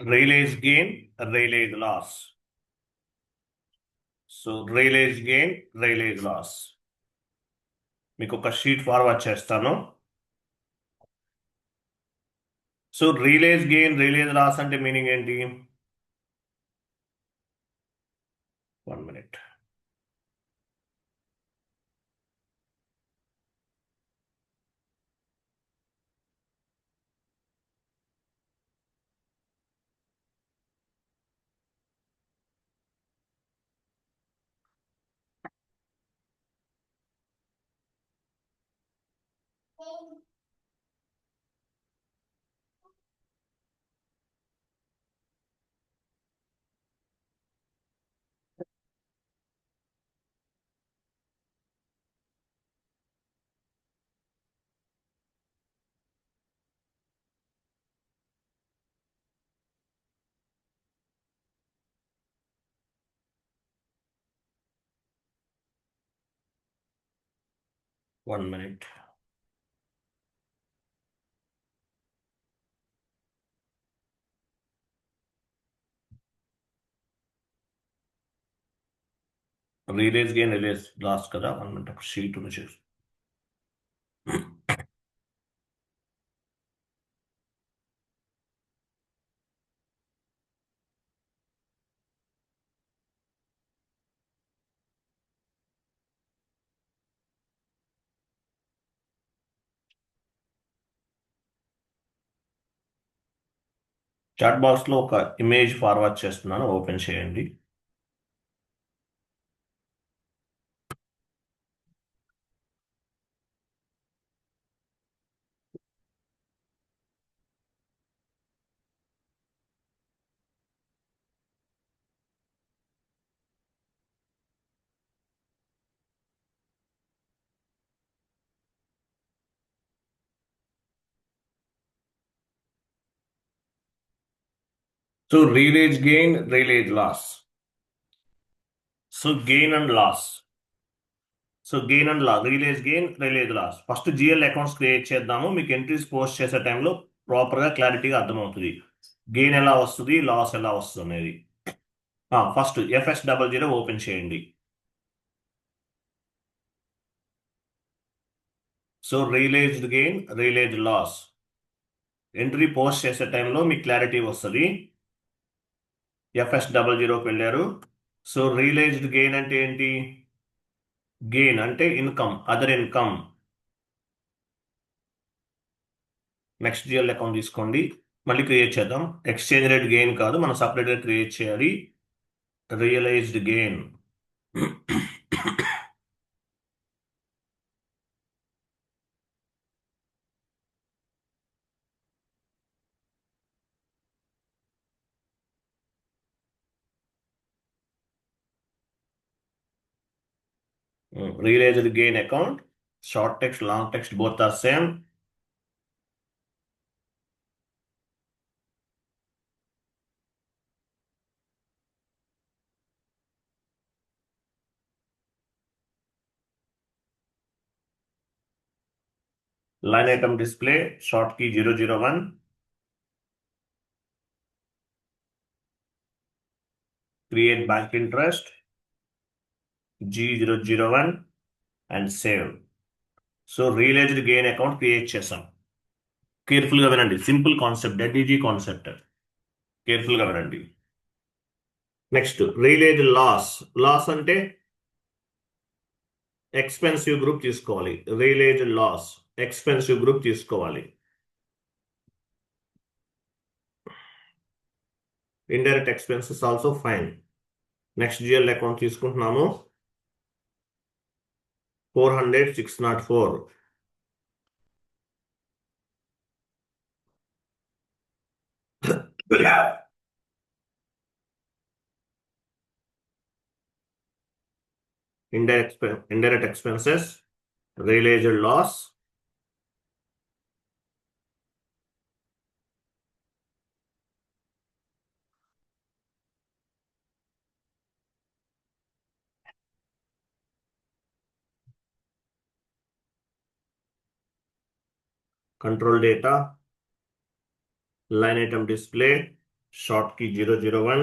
Rayleigh's gain, Rayleigh's loss. So Rayleigh's gain, Rayleigh's loss. మీకు ఒక sheet forward చేస్తాను. So realised gain realised loss అంటే meaning ఏంటి? 1 minute. One minute. Realised gain realised loss కదా. 1 minute ఒక sheet నుంచి. Chat box లో ఒక ఇమేజ్ ఫార్వర్డ్ చేస్తున్నాను, ఓపెన్ చేయండి. So realised gain realised loss. So gain and loss. So gain and loss, realised gain realised loss. First GL accounts create చేద్దాము. మీకు entries post చేసే టైంలో ప్రాపర్గా క్లారిటీగా అర్థమవుతుంది గెయిన్ ఎలా వస్తుంది, లాస్ ఎలా వస్తుంది అనేది. ఫస్ట్ FS00 ఓపెన్ చేయండి. So realised gain realised loss entry post చేసే టైంలో మీకు క్లారిటీ వస్తుంది. FS00కి వెళ్ళారు. సో రియలైజ్డ్ గెయిన్ అంటే ఏంటి? గెయిన్ అంటే income, other income. Next GL account తీసుకోండి, మళ్ళీ క్రియేట్ చేద్దాం. ఎక్స్చేంజ్ రేట్ గెయిన్ కాదు, మనం సపరేట్గా క్రియేట్ చేయాలి. Realised gain. Realized gain account, short text, long text, both are same. Line item display, short key 001. Create bank interest, G001 and save. So realised gain account create చేసాం. కేర్ఫుల్గా వినండి, simple concept, dead easy concept, కేర్ఫుల్గా వినండి. Next realised loss. Loss అంటే expensive group తీసుకోవాలి. Realised loss expensive group తీసుకోవాలి. Indirect expenses also fine. Next GL account తీసుకుంటున్నాము, 400,604. Indirect expenses, realized loss. Control data, line item display, short key 001,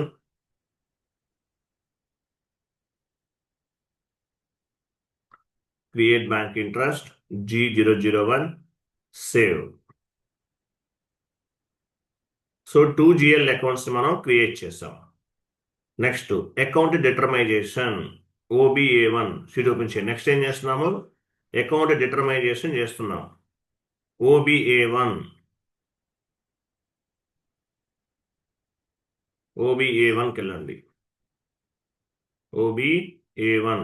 create bank interest G001, save. So 2 GL accounts మనం create చేసాం. Next account determination OBA1 sheet open చేయండి. Next ఏం చేస్తున్నాము, account డిటర్మైజేషన్ చేస్తున్నాం. OBA1కి వెళ్ళండి. OBA1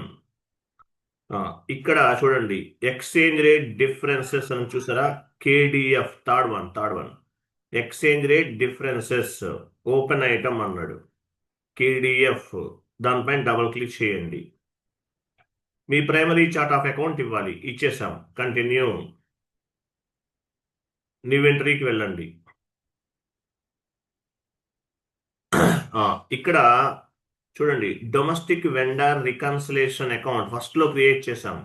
ఇక్కడ చూడండి, ఎక్స్చేంజ్ రేట్ డిఫరెన్సెస్ అని చూసారా, KDF third one exchange rate differences open item అన్నాడు. KDF దానిపైన డబుల్ క్లిక్ చేయండి. మీ ప్రైమరీ చార్ట్ ఆఫ్ అకౌంట్ ఇవ్వాలి, ఇచ్చేసాం. కంటిన్యూ. న్యూ ఎంట్రీకి వెళ్ళండి. ఇక్కడ చూడండి, domestic vendor reconciliation account first లో క్రియేట్ చేసాం.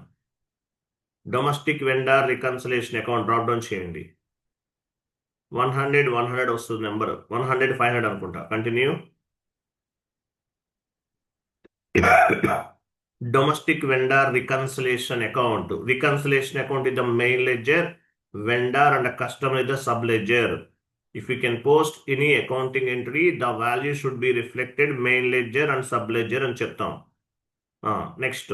Domestic vendor reconciliation account drop down చేయండి. 100 వస్తుంది నెంబర్, 100 500 అనుకుంటా. Continue. Domestic vendor reconciliation account is the main ledger, vendor and customer is the sub ledger. If you can post any accounting entry, the value should be reflected main ledger and sub ledger అని చెప్తాం. Next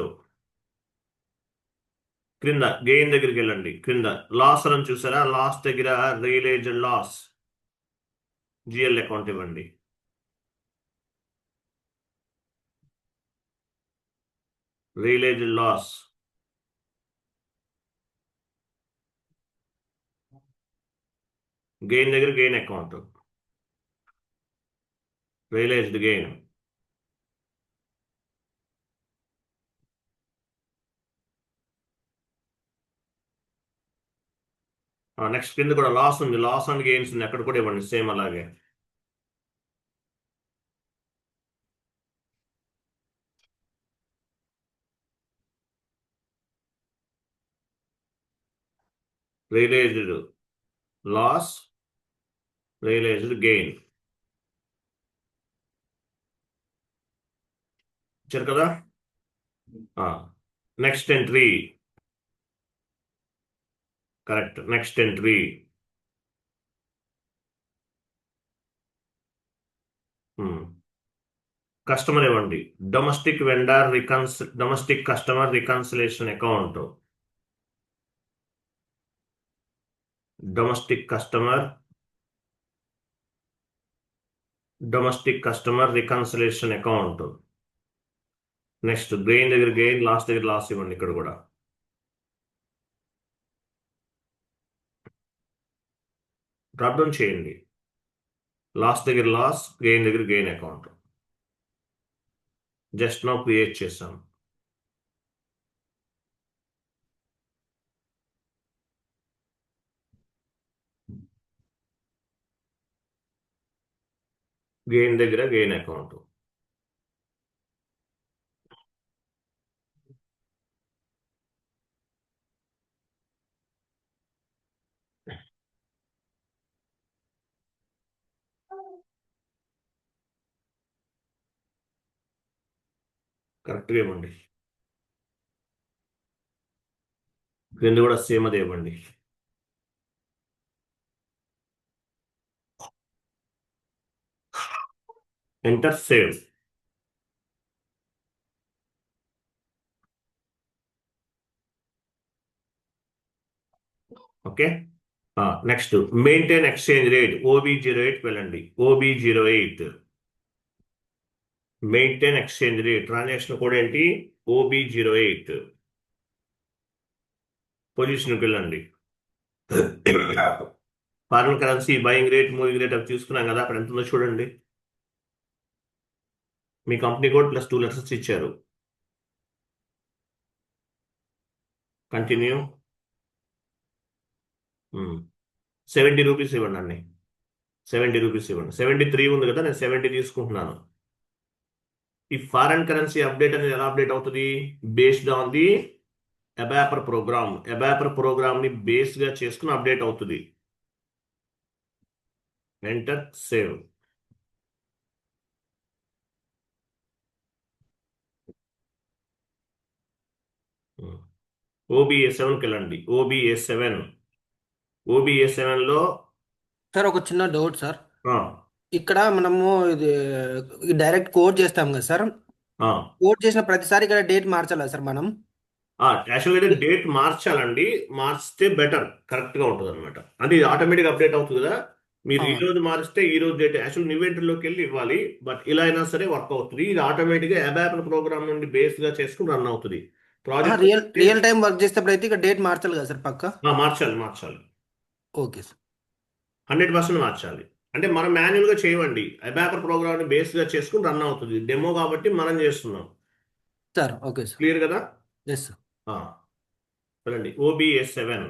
క్రింద gain దగ్గరికి వెళ్ళండి. క్రింద loss అని చూసారా, loss దగ్గర realised loss GL account ఇవ్వండి. రియలైజ్డ్ లాస్ గెయిన్ దగ్గర gain account, realised gain. Next కింద కూడా లాస్ ఉంది, లాస్ అండ్ గెయిన్స్ ఉంది, అక్కడ కూడా ఇవ్వండి సేమ్ అలాగే. రియలైజ్డ్ లాస్, రియలైజ్డ్ గెయిన్ ఇచ్చారు కదా. Next entry correct. Next entry customer ఇవ్వండి. Domestic domestic customer reconciliation account, domestic customer reconciliation account. Next gain దగ్గర గెయిన్, లాస్ దగ్గర లాస్ ఇవ్వండి. ఇక్కడ కూడా డ్రాప్ డౌన్ చేయండి. లాస్ దగ్గర లాస్, గెయిన్ దగ్గర gain account. Just now create చేసాం. గెయిన్ దగ్గర గెయిన్ అకౌంట్. కరెక్ట్గా ఇవ్వండి. క్రింద కూడా సేమ్ అదే ఇవ్వండి. Enter, save. Okay. Next maintain exchange rate OB08 వెళ్ళండి. OB08 maintain exchange rate, transaction code ఏంటి, OB08. పొజిషన్కి వెళ్ళండి. Foreign currency buying rate, moving rate అవి చూసుకున్నాం కదా, అక్కడ ఎంత ఉందో చూడండి. మీ కంపెనీ కోడ్ ప్లస్ 2 లెటర్స్ ఇచ్చారు. కంటిన్యూ. 70 రూపీస్ ఇవ్వండి అన్ని. 70 రూపీస్ ఇవ్వండి. 73 ఉంది కదా, నేను 70 తీసుకుంటున్నాను. ఈ ఫారెన్ కరెన్సీ అప్డేట్ అనేది ఎలా అప్డేట్ అవుతుంది, based on the ABAPer programme ని బేస్ గా చేసుకుని అప్డేట్ అవుతుంది. Enter, save. OBA7కి వెళ్ళండి. OBA7లో సార్ ఒక చిన్న డౌట్ సార్. ఆ, ఇక్కడ మనము ఇది డైరెక్ట్ కోడ్ చేస్తాం కదా సార్. ఆ, కోడ్ చేసిన ప్రతిసారి ఇక్కడ డేట్ మార్చాలా సార్ మనం? యాక్చువల్గా డేట్ మార్చాలండి. మార్చితే బెటర్, కరెక్ట్గా ఉంటుంది అనమాట. అంటే ఇది ఆటోమేటిక్ అప్డేట్ అవుతుంది కదా. మీరు ఆ, ఈ రోజు మారిస్తే ఈ రోజు డేట్ యాక్చువల్ ఇన్వెంటరీలోకి వెళ్ళి ఇవ్వాలి. బట్ ఇలా అయినా సరే వర్క్ అవుతుంది. ఇది ఆటోమేటిక్గా అబాప్ ప్రోగ్రామ్ నుండి బేస్గా చేసుకుని రన్ అవుతుంది. Project real real time work చేసేటప్పుడు అయితే ఇక డేట్ మార్చాలి కదా సార్ పక్క? మార్చాలి, మార్చాలి. Okay sir. 100% మార్చాలి. అంటే మనం మాన్యువల్గా చేయవండి. అబాపర్ ప్రోగ్రామ్ని బేస్గా చేసుకుని రన్ అవుతుంది. డెమో కాబట్టి మనం చేస్తున్నాం. Sir okay sir. క్లియర్ కదా. Yes sir. ఆ, చూడండి OBA7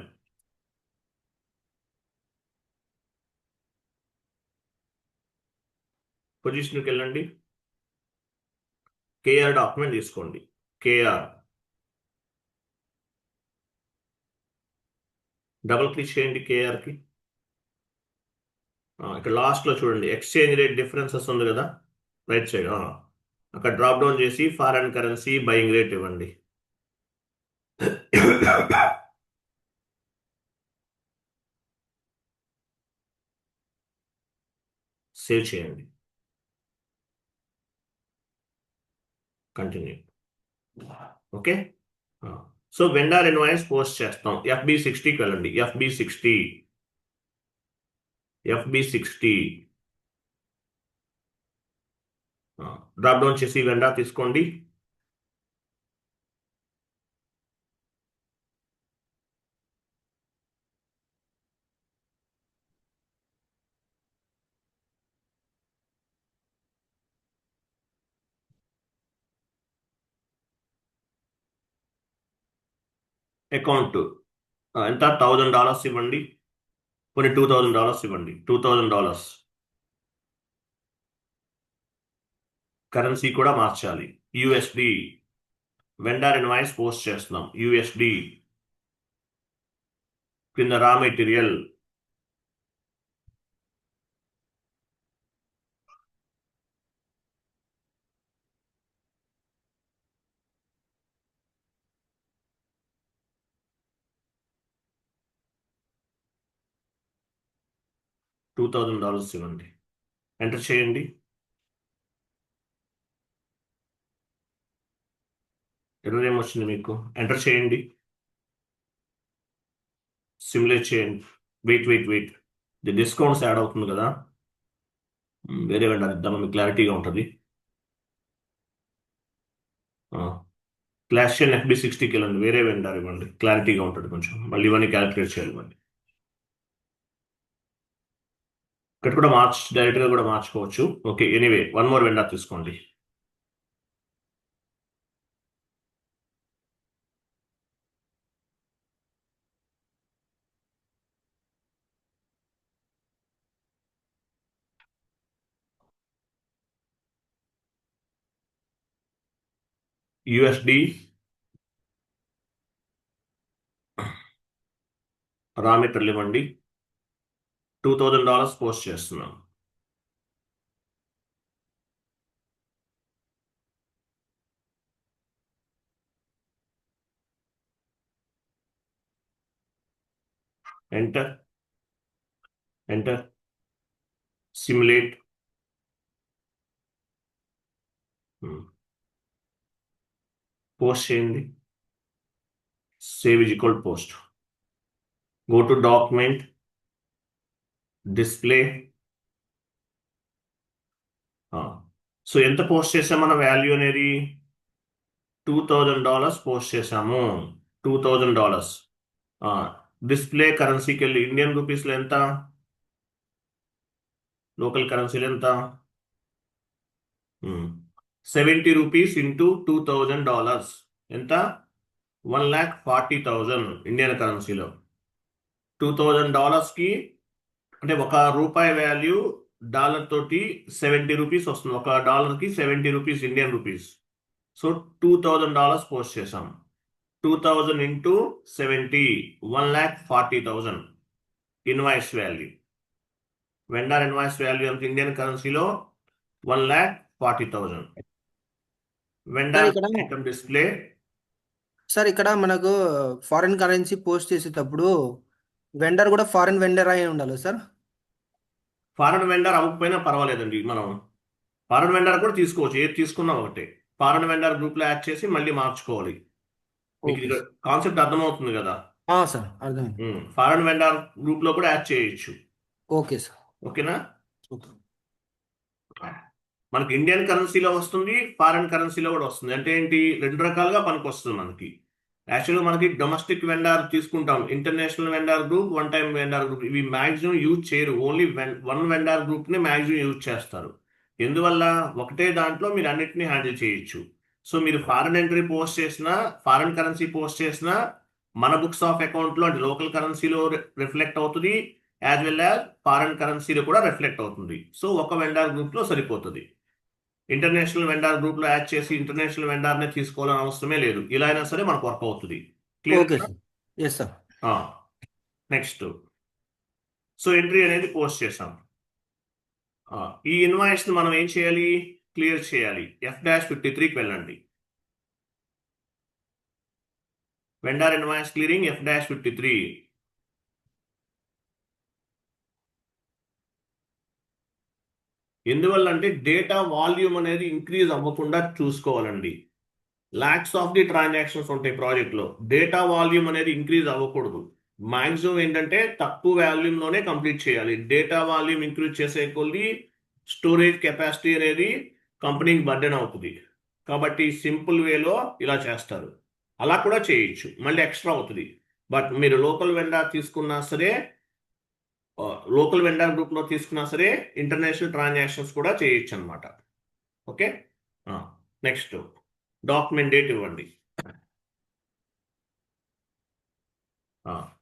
పొజిషన్కి వెళ్ళండి. కేఆర్ డాక్యుమెంట్ తీసుకోండి. కేఆర్ డబుల్ క్లిక్ చేయండి. కేఆర్కి ఇక్కడ లాస్ట్లో చూడండి ఎక్స్చేంజ్ రేట్ డిఫరెన్సెస్ ఉంది కదా, రైట్ సైడ్. అక్కడ డ్రాప్ డౌన్ చేసి ఫారెన్ కరెన్సీ బయింగ్ రేట్ ఇవ్వండి. సేవ్ చేయండి. Continue. Okay. So vendor invoice post చేస్తాం. FB60కి వెళ్ళండి. FB60 డ్రాప్ డౌన్ చేసి వెండర్ తీసుకోండి. అకౌంట్ ఎంత $1000 ఇవ్వండి. కొన్ని $2000 ఇవ్వండి. $2000 కరెన్సీ కూడా మార్చాలి. USD వెండర్ ఇన్వాయిస్ పోస్ట్ చేస్తున్నాం. USD కింద రా మెటీరియల్ $2000 ఇవ్వండి. ఎంటర్ చేయండి. ఎర్రర్ ఏమొచ్చింది మీకు? ఎంటర్ చేయండి. సిమ్యులేట్ చేయండి. వెయిట్. ఇది డిస్కౌంట్స్ యాడ్ అవుతుంది కదా. వేరే వెండర్ ఇద్దాం, మీకు క్లారిటీగా ఉంటుంది. క్లాషియన్ FB60కి వెళ్ళండి. వేరే వెండర్ ఇవ్వండి, క్లారిటీగా ఉంటుంది కొంచెం. మళ్ళీ ఇవన్నీ క్యాలిక్యులేట్ చేయాలి మళ్ళీ. ఇక్కడ కూడా డైరెక్ట్గా కూడా మార్చుకోవచ్చు. Okay, anyway one more vendor తీసుకోండి. USD రా మెటీరియల్ ఇవ్వండి. $2000 పోస్ట్ చేస్తున్నాం. ఎంటర్. సిమ్యులేట్. పోస్ట్ చేయండి. Save is equal post. Go to document, display. So ఎంత పోస్ట్ చేసాం మన వాల్యూ అనేది? $2000 పోస్ట్ చేసాము. $2000. డిస్ప్లే కరెన్సీకి వెళ్ళి ఇండియన్ రూపీస్లో ఎంత, లోకల్ కరెన్సీలో ఎంత? 70 రూపీస్ ఇంటూ $2000 ఎంత? 1,40,000 ఇండియన్ కరెన్సీలో. $2000కి అంటే ఒక రూపాయి వాల్యూ డాలర్ తోటి 70 రూపీస్ వస్తుంది. ఒక డాలర్కి 70 rupees Indian rupees. So $2000 post చేసాం. 2000 into 70, 1,40,000 invoice value. Vendor invoice value ఎంత ఇండియన్ కరెన్సీలో? 1,40,000. సార్ వెండర్ ఇక్కడ ఐటమ్ డిస్ప్లే సార్ ఇక్కడ మనకు ఫారిన్ కరెన్సీ పోస్ట్ చేసేటప్పుడు వెండర్ కూడా ఫారిన్ వెండర్ అయి ఉండాలి సార్. ఫారెన్ వెండర్ అవ్వకపోయినా పర్వాలేదండి. మనం ఫారెన్ వెండర్ కూడా తీసుకోవచ్చు, ఏది తీసుకున్నా ఒకటే. ఫారెన్ వెండర్ గ్రూప్లో యాడ్ చేసి మళ్ళీ మార్చుకోవాలి. మీకు ఓకే ఇది సార్. కాన్సెప్ట్ అర్థమవుతుంది కదా. సార్ అర్థమైంది. ఫారెన్ వెండర్ గ్రూప్లో కూడా యాడ్ చేయొచ్చు. Okay sir. ఓకేనా. ఓకే. మనకి ఇండియన్ కరెన్సీలో వస్తుంది, ఫారెన్ కరెన్సీలో కూడా వస్తుంది. అంటే ఏంటి, రెండు రకాలుగా పనికి వస్తుంది మనకి. యాక్చువల్గా మనకి డొమెస్టిక్ వెండర్ తీసుకుంటాం, international vendor group, one time vendor group, ఇవి మ్యాక్సిమం యూజ్ చేయరు. ఓన్లీ వన్ వెండర్ గ్రూప్ని మ్యాక్సిమం యూజ్ చేస్తారు. ఎందువల్ల, ఒకటే దాంట్లో మీరు అన్నిటిని హ్యాండిల్ చేయొచ్చు. సో మీరు ఫారెన్ ఎంట్రీ పోస్ట్ చేసినా, ఫారెన్ కరెన్సీ పోస్ట్ చేసినా మన బుక్స్ ఆఫ్ అకౌంట్లో అంటే లోకల్ కరెన్సీలో రిఫ్లెక్ట్ అవుతుంది, యాజ్ వెల్ యాజ్ ఫారెన్ కరెన్సీలో కూడా రిఫ్లెక్ట్ అవుతుంది. సో ఒక వెండర్ గ్రూప్లో సరిపోతుంది. ఇంటర్నేషనల్ వెండర్ గ్రూప్లో యాడ్ చేసి ఇంటర్నేషనల్ వెండర్నే తీసుకోవాలని అవసరమే లేదు. ఇలా అయినా సరే మనకు వర్క్ అవుతుంది. Clear. Okay sir. Yes sir. Next, so entry అనేది పోస్ట్ చేసాం. ఈ ఇన్వాయిస్ మనం ఏం చేయాలి, క్లియర్ చేయాలి. F-53కి వెళ్ళండి. Vendor invoice clearing F-53. ఎందువల్ల అంటే డేటా వాల్యూమ్ అనేది ఇంక్రీజ్ అవ్వకుండా చూసుకోవాలండి. లాక్స్ ఆఫ్ ది ట్రాన్సాక్షన్స్ ఉంటాయి ప్రాజెక్ట్లో, డేటా వాల్యూమ్ అనేది ఇంక్రీజ్ అవ్వకూడదు. మాక్సిమం ఏంటంటే తక్కువ వాల్యూమ్లోనే కంప్లీట్ చేయాలి. డేటా వాల్యూమ్ ఇంక్రీజ్ చేసే కొద్దీ స్టోరేజ్ కెపాసిటీ అనేది కంపెనీకి బర్డెన్ అవుతుంది. కాబట్టి సింపుల్ వేలో ఇలా చేస్తారు. అలా కూడా చేయొచ్చు, మళ్ళీ ఎక్స్ట్రా అవుతుంది. బట్ మీరు లోకల్ వెండర్ తీసుకున్నా సరే, లోకల్ వెండర్ గ్రూప్లో తీసుకున్నా సరే ఇంటర్నేషనల్ ట్రాన్సాక్షన్స్ కూడా చేయొచ్చు అనమాట. ఓకే. నెక్స్ట్, డాక్యుమెంట్ డేట్ ఇవ్వండి.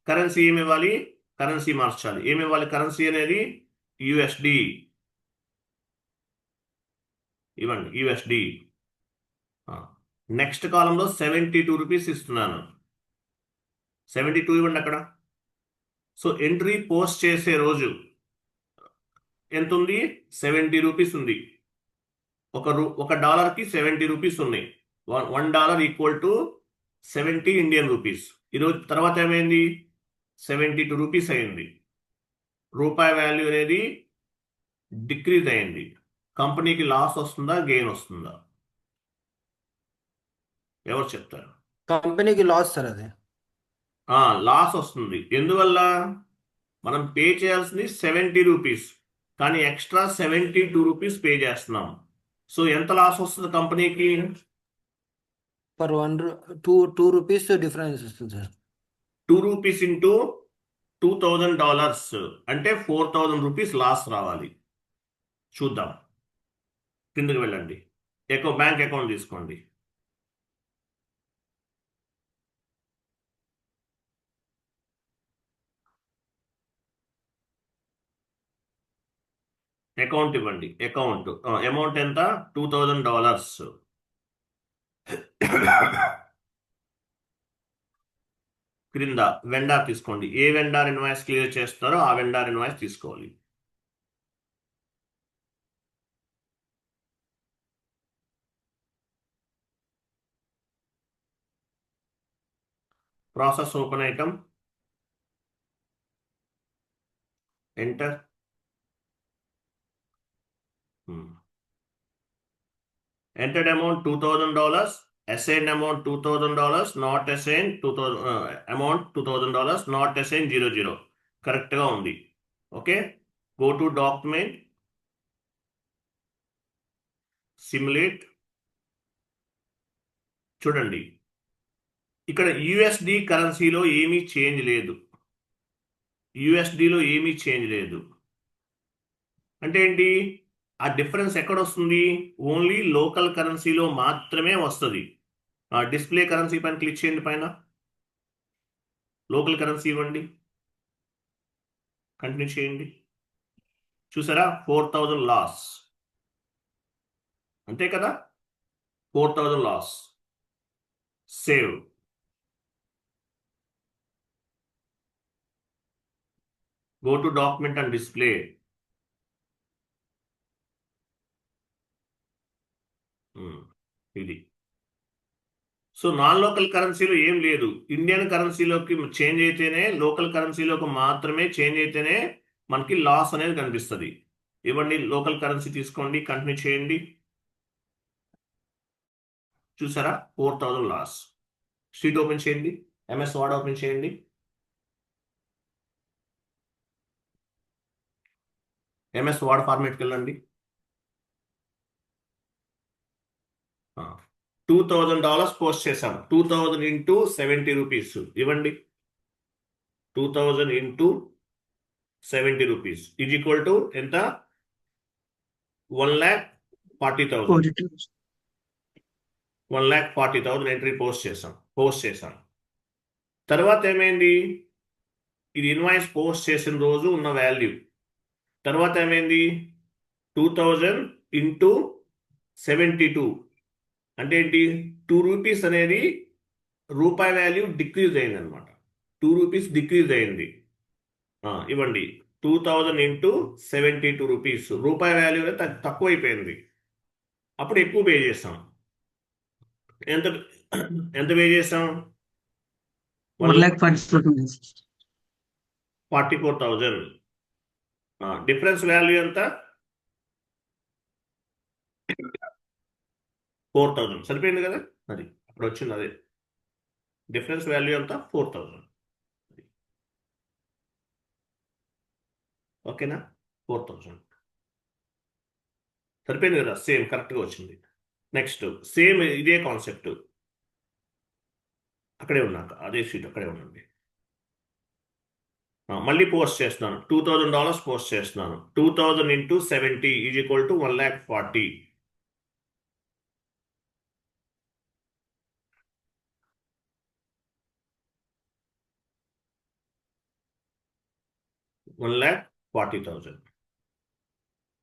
కరెన్సీ ఏమి ఇవ్వాలి, కరెన్సీ మార్చాలి. ఏమి ఇవ్వాలి, కరెన్సీ అనేది USD ఇవ్వండి, USD. నెక్స్ట్ కాలంలో 72 రూపీస్ ఇస్తున్నాను, 72 ఇవ్వండి అక్కడ. సో ఎంట్రీ పోస్ట్ చేసే రోజు ఎంత ఉంది, 70 రూపీస్ ఉంది. ఒక డాలర్కి 70 రూపీస్ ఉన్నాయి. $1 ఈక్వల్ టు 70 ఇండియన్ రూపీస్. ఈరోజు తర్వాత ఏమైంది, 72 రూపీస్ అయింది. రూపాయి వాల్యూ అనేది డిక్రీజ్ అయింది. కంపెనీకి లాస్ వస్తుందా, గెయిన్ వస్తుందా, ఎవరు చెప్తారు? కంపెనీకి లాస్ సార్ అది. లాస్ వస్తుంది. ఎందువల్ల, మనం పే చేయాల్సింది 70 రూపీస్, కానీ ఎక్స్ట్రా 72 రూపీస్ పే చేస్తున్నాం. సో ఎంత లాస్ వస్తుంది కంపెనీకి? పర్ టూ రూపీస్ డిఫరెన్స్ వస్తుంది సార్. 2 రూపీస్ ఇంటూ $2,000 అంటే 4,000 రూపీస్ లాస్ రావాలి. చూద్దాం, కిందకి వెళ్ళండి, బ్యాంక్ అకౌంట్ తీసుకోండి. అకౌంట్ ఇవ్వండి. అమౌంట్ ఎంత, $2,000. క్రింద వెండార్ తీసుకోండి. ఏ వెండార్ ఇన్వాయిస్ క్లియర్ చేస్తారో ఆ వెండార్ ఇన్వాయిస్ తీసుకోవాలి. Process open item, enter. Entered amount $2,000, assigned amount $2,000, not assigned 2,000, amount $2,000, not assigned 00. కరెక్ట్గా ఉంది. Okay. Go to document, simulate. చూడండి, ఇక్కడ USD కరెన్సీలో ఏమీ చేంజ్ లేదు. USDలో ఏమీ చేంజ్ లేదు అంటే ఏంటి, ఆ డిఫరెన్స్ ఎక్కడ వస్తుంది, ఓన్లీ లోకల్ కరెన్సీలో మాత్రమే వస్తుంది. డిస్ప్లే కరెన్సీ పైన క్లిక్ చేయండి, పైన లోకల్ కరెన్సీ ఇవ్వండి, కంటిన్యూ చేయండి. చూసారా, 4,000 లాస్, అంతే కదా, 4,000 loss. Save. Go to document and display. ఇది. సో నాన్ లోకల్ కరెన్సీలో ఏం లేదు. ఇండియన్ కరెన్సీలోకి చేంజ్ అయితేనే, లోకల్ కరెన్సీలోకి మాత్రమే చేంజ్ అయితేనే మనకి లాస్ అనేది కనిపిస్తుంది. ఇవ్వండి, లోకల్ కరెన్సీ తీసుకోండి, కంటిన్యూ చేయండి. చూసారా, 4000 లాస్. షీట్ ఓపెన్ చేయండి, ఎంఎస్ వర్డ్ ఓపెన్ చేయండి. ఎంఎస్ వర్డ్ ఫార్మేట్కి వెళ్ళండి. $2000 పోస్ట్ చేశాం. 2000 ఇంటూ 70 రూపీస్ ఇవ్వండి. 2000 into 70 rupees is equal to ఎంత? 1,40,000. 42. 1,40,000 ఎంట్రీ పోస్ట్ చేశాం. తర్వాత ఏమైంది? ఇది ఇన్వాయిస్ పోస్ట్ చేసిన రోజు ఉన్న వాల్యూ. తర్వాత ఏమైంది? 2000 ఇంటూ 72 అంటే ఏంటి? 2 రూపీస్ అనేది రూపాయి వాల్యూ డిక్రీజ్ అయింది అనమాట. 2 రూపీస్ డిక్రీజ్ అయింది. ఇవ్వండి, 2000 ఇంటూ 72 రూపీస్ రూపాయి వాల్యూ తక్కువ అయిపోయింది. అప్పుడు ఎక్కువ పే చేస్తాం. ఎంత ఎంత పే చేస్తాం? 1,44,000. డిఫరెన్స్ వాల్యూ ఎంత? 4,000. సరిపోయింది కదా? అది అప్పుడు వచ్చింది అదే. డిఫరెన్స్ వాల్యూ ఎంత? 4,000. ఓకేనా? 4,000 సరిపోయింది కదా? సేమ్ కరెక్ట్గా వచ్చింది. నెక్స్ట్ సేమ్ ఇదే కాన్సెప్ట్ అక్కడే ఉన్నాక అదే షీట్ అక్కడే ఉండండి. మళ్ళీ పోస్ట్ చేస్తున్నాను. $2,000 పోస్ట్ చేస్తున్నాను. 2000 into 70 is equal to 1,40,000. 1,40,000.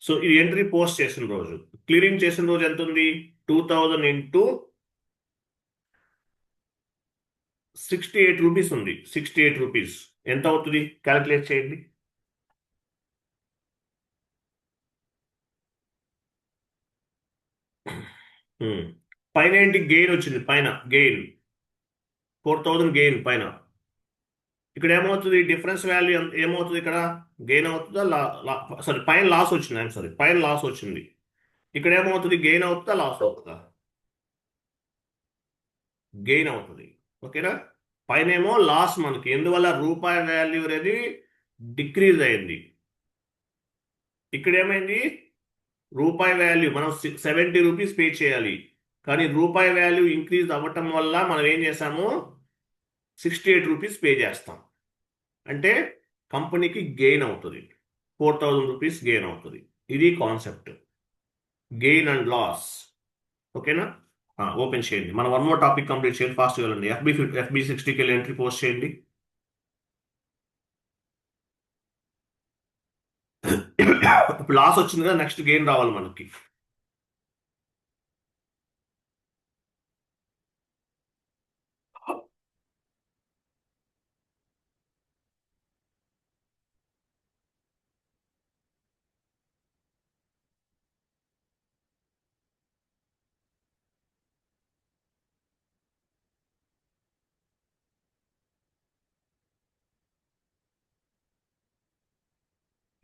So ఇది ఎంట్రీ పోస్ట్ చేసిన రోజు. క్లియరింగ్ చేసిన రోజు ఎంత ఉంది? 2000 ఇంటూ 68 రూపీస్ ఉంది. 68 రూపీస్ ఎంత అవుతుంది? క్యాలిక్యులేట్ చేయండి. పైన ఏంటి? గెయిన్ వచ్చింది. పైన గెయిన్ 4,000 గెయిన్ పైన. ఇక్కడ ఏమవుతుంది? డిఫరెన్స్ వాల్యూ ఏమవుతుంది? ఇక్కడ గెయిన్ అవుతుందా? సారీ, పైన లాస్ వచ్చింది. సారీ, పైన లాస్ వచ్చింది. ఇక్కడ ఏమవుతుంది? గెయిన్ అవుతుందా? లాస్ అవుతుందా? గెయిన్ అవుతుంది. ఓకేనా? పైన ఏమో లాస్ మనకి, ఎందువల్ల? రూపాయి వాల్యూ అనేది డిక్రీజ్ అయింది. ఇక్కడ ఏమైంది? రూపాయి వాల్యూ మనం 70 రూపీస్ పే చేయాలి, కానీ రూపాయి వాల్యూ ఇంక్రీజ్ అవ్వటం వల్ల మనం ఏం చేసాము? 68 రూపీస్ పే చేస్తాం. అంటే కంపెనీకి గెయిన్ అవుతుంది. 4,000 రూపీస్ గెయిన్ అవుతుంది. ఇది కాన్సెప్ట్, గెయిన్ అండ్ లాస్. ఓకేనా? ఓపెన్ చేయండి. మనం వన్ మోర్ టాపిక్ కంప్లీట్ చేయండి. ఫాస్ట్ వెళ్ళండి. FB 60కి వెళ్ళి ఎంట్రీ పోస్ట్ చేయండి. ఇప్పుడు లాస్ వచ్చింది కదా, నెక్స్ట్ గెయిన్ రావాలి మనకి.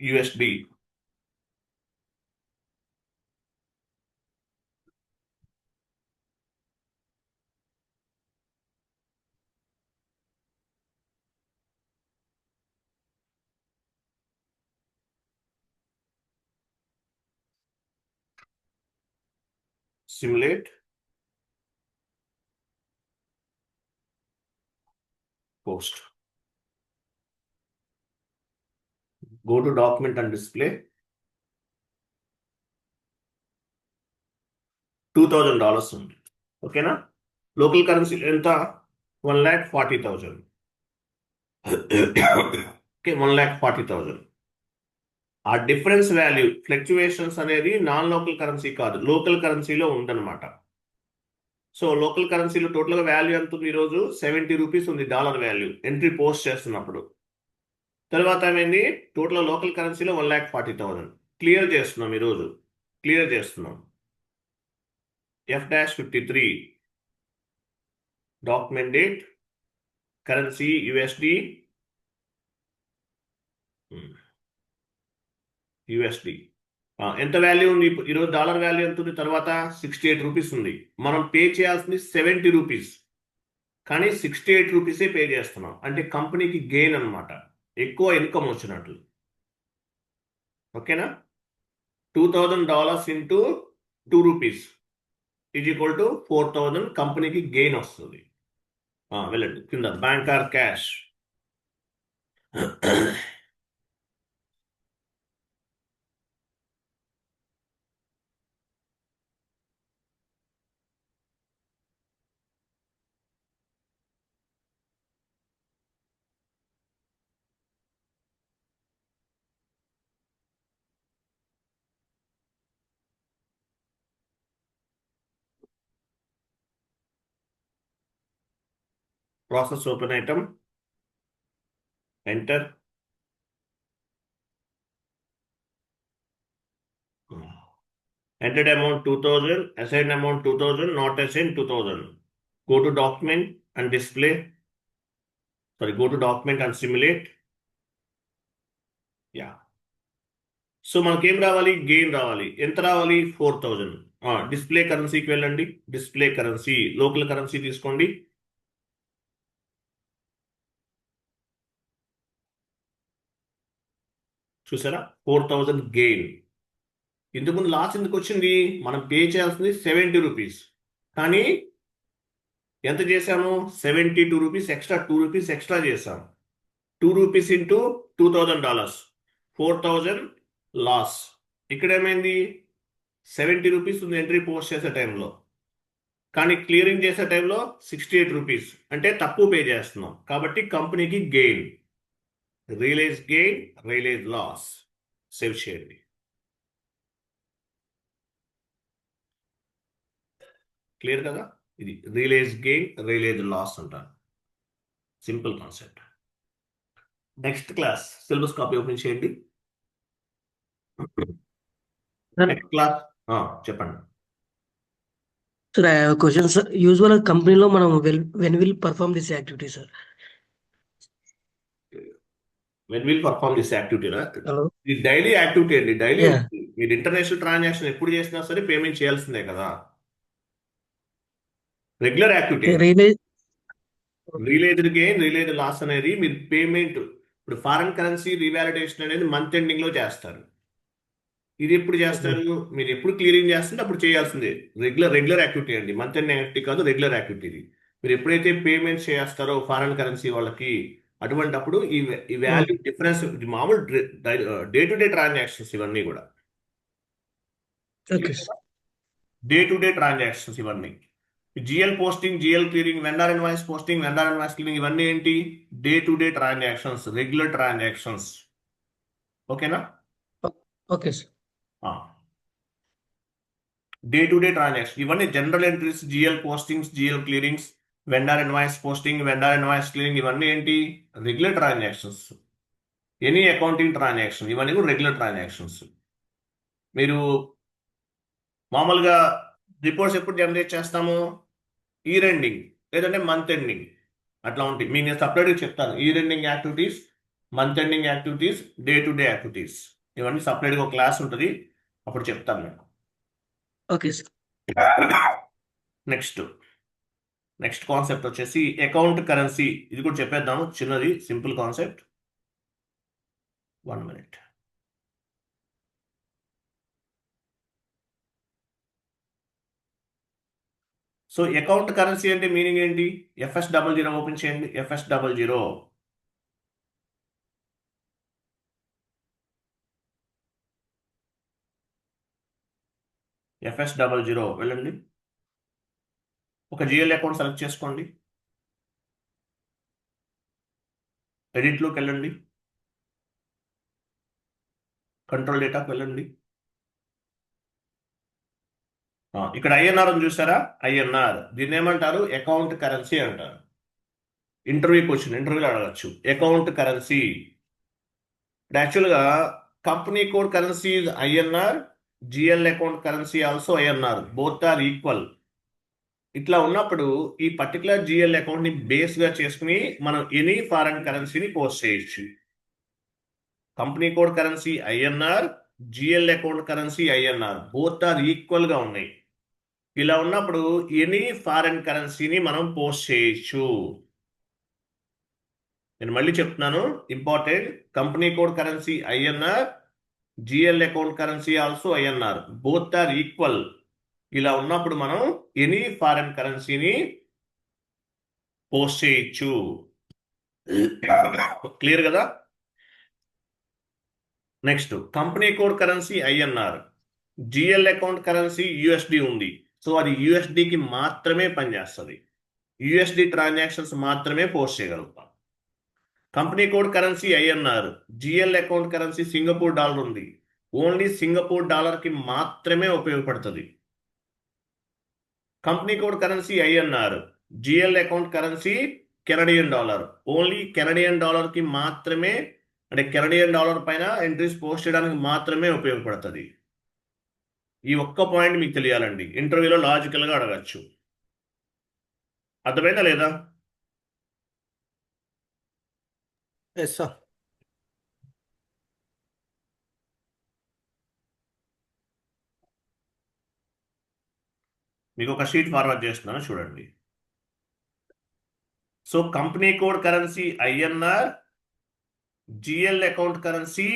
USD. Simulate. Post. Go to document and display. $2,000 ఉంది. ఓకేనా? లోకల్ కరెన్సీ ఎంత? 1,40,000. ఓకే, 1,40,000. ఆ డిఫరెన్స్ వాల్యూ ఫ్లక్చువేషన్స్ అనేది నాన్ లోకల్ కరెన్సీ కాదు, లోకల్ కరెన్సీలో ఉందన్నమాట. సో లోకల్ కరెన్సీలో టోటల్గా వాల్యూ ఎంత ఉంది? ఈరోజు 70 రూపీస్ ఉంది డాలర్ వాల్యూ ఎంట్రీ పోస్ట్ చేస్తున్నప్పుడు. తర్వాత ఏమైంది? టోటల్ లోకల్ కరెన్సీలో 1,40,000 క్లియర్ చేస్తున్నాం. ఈరోజు క్లియర్ చేస్తున్నాం. F-53 document date, currency USD, USD. ఎంత వాల్యూ ఉంది? ఈరోజు డాలర్ వాల్యూ ఎంత ఉంది? తర్వాత 68 రూపీస్ ఉంది. మనం పే చేయాల్సింది 70 రూపీస్, కానీ 68 రూపీసే పే చేస్తున్నాం. అంటే కంపెనీకి గెయిన్ అనమాట, ఎక్కువ ఇన్కమ్ వచ్చినట్లు. ఓకేనా? $2000 into 2 rupees is equal to 4000 కంపెనీకి గెయిన్ వస్తుంది. వెళ్ళండి కింద bank or cash. Process open item, enter. Entered amount 2000, assigned amount 2000, not assigned 2000. Go to document and display. Sorry, go to document and simulate. Yeah. So మనకేం రావాలి? Gain రావాలి. ఎంత రావాలి? 4000. Display కరెన్సీకి వెళ్ళండి. డిస్ప్లే కరెన్సీ, లోకల్ కరెన్సీ తీసుకోండి. చూసారా? 4000 gain. ఇంతకుముందు లాస్ ఎందుకు వచ్చింది? మనం పే చేయాల్సింది 70 రూపీస్, కానీ ఎంత చేశాము? 72 రూపీస్ ఎక్స్ట్రా, 2 రూపీస్ ఎక్స్ట్రా చేసాం. 2 రూపీస్ ఇంటూ $2000, 4000 లాస్. ఇక్కడ ఏమైంది? 70 రూపీస్ ఉంది ఎంట్రీ పోస్ట్ చేసే టైంలో, కానీ క్లియరింగ్ చేసే టైంలో 68 రూపీస్, అంటే తక్కువ పే చేస్తున్నాం. కాబట్టి కంపెనీకి gain. Realise gain, realise loss. Save చేయండి. క్లియర్ కదా? ఇది రియలైజ్ గెయిన్, రియలైజ్ లాస్ అంటారు. Simple concept. Next class syllabus copy open చేయండి. నెక్స్ట్ క్లాస్ చెప్పండి. Sir, I have a question, sir. Usual company మనం when will perform this activity, sir? When will perform this activity? Hello. ఇది daily activity అండి. Daily Yeah. మీరు international transaction ఎప్పుడు చేసినా సరే payment చేయాల్సిందే కదా. Regular activity. Realize. Realised gain, realised loss అనేది మీరు పేమెంట్, ఇప్పుడు foreign currency revalidation month ending ఎండింగ్ లో చేస్తారు. ఇది ఎప్పుడు చేస్తారు? మీరు ఎప్పుడు క్లియరింగ్ చేస్తుంటే అప్పుడు చేయాల్సిందే. రెగ్యులర్ యాక్టివిటీ అండి. మంత్ ఎండ్ యాక్టివిటీ కాదు, రెగ్యులర్ యాక్టివిటీ ఇది. మీరు ఎప్పుడైతే పేమెంట్స్ చేస్తారో ఫారెన్ కరెన్సీ వాళ్ళకి, అటువంటప్పుడు ఈ వాల్యూ డిఫరెన్స్, మామూలు డే టు డే ట్రాన్సాక్షన్స్ ఇవన్నీ కూడా. Okay. Day to day transactions ఇవన్నీ. GL posting, GL clearing, vendor invoice posting, vendor invoice clearing, ఇవన్నీ ఏంటి? Day to day transactions, regular transactions. ఓకేనా? Okay, sir. Day to day transaction ఇవన్నీ general entries. GL postings, GL clearings, vendor invoice posting, vendor invoice clearing, ఇవన్నీ ఏంటి? Regular transactions. Any accounting transaction ఇవన్నీ కూడా regular transactions. మీరు మామూలుగా reports ఎప్పుడు generate చేస్తాము? ఇయర్ ఎండింగ్ లేదంటే మంత్ ఎండింగ్, అట్లా ఉంటాయి. మీకు నేను సపరేట్గా చెప్తాను. Year ending activities, month ending activities, day to day activities, ఇవన్నీ సపరేట్గా ఒక క్లాస్ ఉంటుంది, అప్పుడు చెప్తాను నేను. Okay, sir. నెక్స్ట్ కాన్సెప్ట్ వచ్చేసి అకౌంట్ కరెన్సీ. ఇది కూడా చెప్పేద్దాము, చిన్నది simple concept. 1 minute. So account currency అంటే మీనింగ్ ఏంటి? FS00 ఓపెన్ చేయండి. FS00. FS00 వెళ్ళండి. ఒక జిఎల్ అకౌంట్ సెలెక్ట్ చేసుకోండి. ఎడిట్లోకి వెళ్ళండి. కంట్రోల్ డేటాకి వెళ్ళండి. ఇక్కడ INR అని చూసారా? INR. దీన్ని ఏమంటారు? అకౌంట్ కరెన్సీ అంటారు. ఇంటర్వ్యూకి వచ్చిన ఇంటర్వ్యూలో అడగచ్చు అకౌంట్ కరెన్సీ. యాక్చువల్గా company code currency INR, GL account currency also INR. Both are equal. ఇట్లా ఉన్నప్పుడు ఈ పర్టికులర్ జిఎల్ అకౌంట్ ని బేస్ గా చేసుకుని మనం ఎనీ ఫారెన్ కరెన్సీని పోస్ట్ చేయొచ్చు. Company code currency INR, GL account currency INR, both are equal గా ఉన్నాయి. ఇలా ఉన్నప్పుడు ఎనీ ఫారెన్ కరెన్సీని మనం పోస్ట్ చేయొచ్చు. నేను మళ్ళీ చెప్తున్నాను, important. Company code currency INR, GL account currency also INR, both are equal. ఇలా ఉన్నప్పుడు మనం ఎనీ ఫారెన్ కరెన్సీని పోస్ట్ చేయొచ్చు. క్లియర్ కదా? Next, company code currency INR, GL account currency USD ఉంది. సో అది యుఎస్డికి మాత్రమే పనిచేస్తుంది. యుఎస్డి ట్రాన్సాక్షన్స్ మాత్రమే పోస్ట్ చేయగలుగుతాం. Company code currency INR, GL account currency Singapore dollar ఉంది. ఓన్లీ సింగపూర్ డాలర్కి మాత్రమే ఉపయోగపడుతుంది. Company code currency INR, GL account currency Canadian dollar. Only Canadian డాలర్కి మాత్రమే, అంటే కెనడియన్ డాలర్ పైన ఎంట్రీస్ పోస్ట్ చేయడానికి మాత్రమే ఉపయోగపడుతుంది. ఈ ఒక్క పాయింట్ మీకు తెలియాలండి. ఇంటర్వ్యూలో లాజికల్గా అడగచ్చు. అర్థమైందా లేదా? Yes sir. మీకు ఒక షీట్ ఫార్వర్డ్ చేస్తున్నాను, చూడండి. So company code currency INR, GL account currency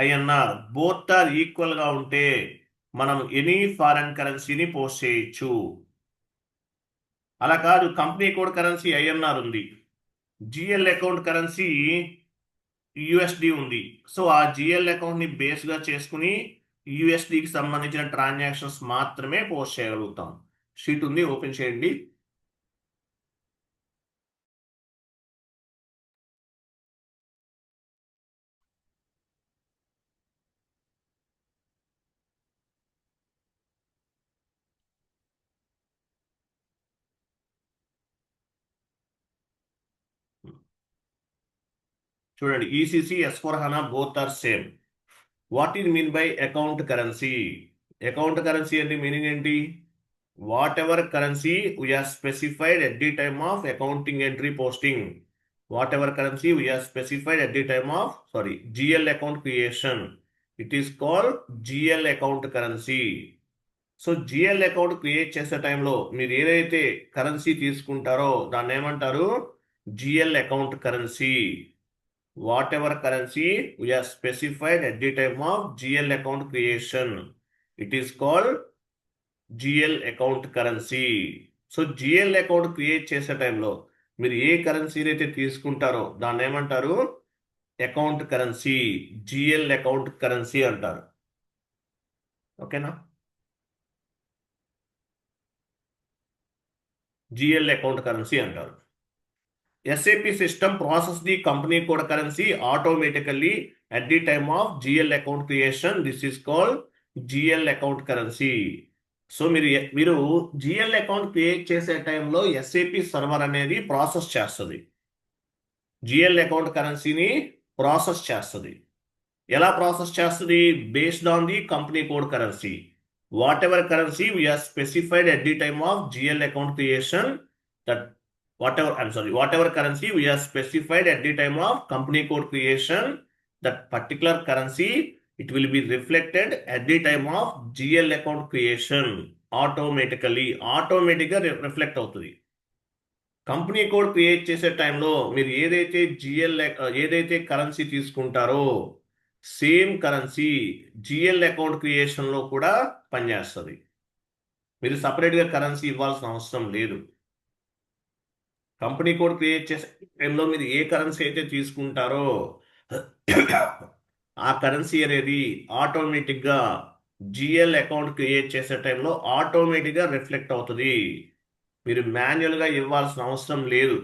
INR, both are equal గా ఉంటే మనం ఎనీ ఫారెన్ కరెన్సీని పోస్ట్ చేయొచ్చు. అలా కాదు, కంపెనీ కోడ్ కరెన్సీ ఐఎన్ఆర్ ఉంది, జిఎల్ అకౌంట్ కరెన్సీ యుఎస్డి ఉంది. సో ఆ జిఎల్ అకౌంట్ ని బేస్ గా చేసుకుని యుఎస్డికి సంబంధించిన ట్రాన్సాక్షన్స్ మాత్రమే పోస్ట్ చేయగలుగుతాం. షీట్ ఉంది, ఓపెన్ చేయండి. చూడండి, ECC, S/4HANA both are same. What is mean by account currency? Account currency అంటే మీనింగ్ ఏంటి? Whatever currency we are specified at the time of accounting entry posting. Whatever currency we are specified at the time of GL account creation, it is called GL account currency. So GL account create చేసే టైంలో మీరు ఏదైతే currency తీసుకుంటారో దాన్ని ఏమంటారు? GL account currency. What ever currency we are specified at the time of GL account creation, it is called GL account currency. So GL account create చేసే టైంలో మీరు ఏ కరెన్సీ అయితే తీసుకుంటారో దాన్ని ఏమంటారు? Account currency, GL account currency అంటారు. ఓకేనా? GL account currency అంటారు. SAP system process the company code currency automatically at the time of GL account creation. This is called GL account currency. So మీరు GL account create చేసే టైంలో SAP server అనేది process చేస్తుంది. GL account కరెన్సీని process చేస్తుంది. ఎలా process చేస్తుంది? Based on the company code currency. Whatever currency we are specified at the time of GL account creation, whatever currency we are specified at the time of company code creation, that particular currency, it will be reflected at the time of GL account creation automatically reflect అవుతుంది. Company code create చేసే టైంలో మీరు ఏదైతే currency తీసుకుంటారో same currency GL account creation లో కూడా పనిచేస్తుంది. మీరు సపరేట్ గా కరెన్సీ ఇవ్వాల్సిన అవసరం లేదు. కంపెనీ కోడ్ క్రియేట్ చేసే టైంలో మీరు ఏ కరెన్సీ అయితే తీసుకుంటారో ఆ కరెన్సీ అనేది ఆటోమేటిక్ గా జిఎల్ అకౌంట్ క్రియేట్ చేసే టైంలో ఆటోమేటిక్ గా రిఫ్లెక్ట్ అవుతుంది. మీరు మాన్యువల్ గా ఇవ్వాల్సిన అవసరం లేదు.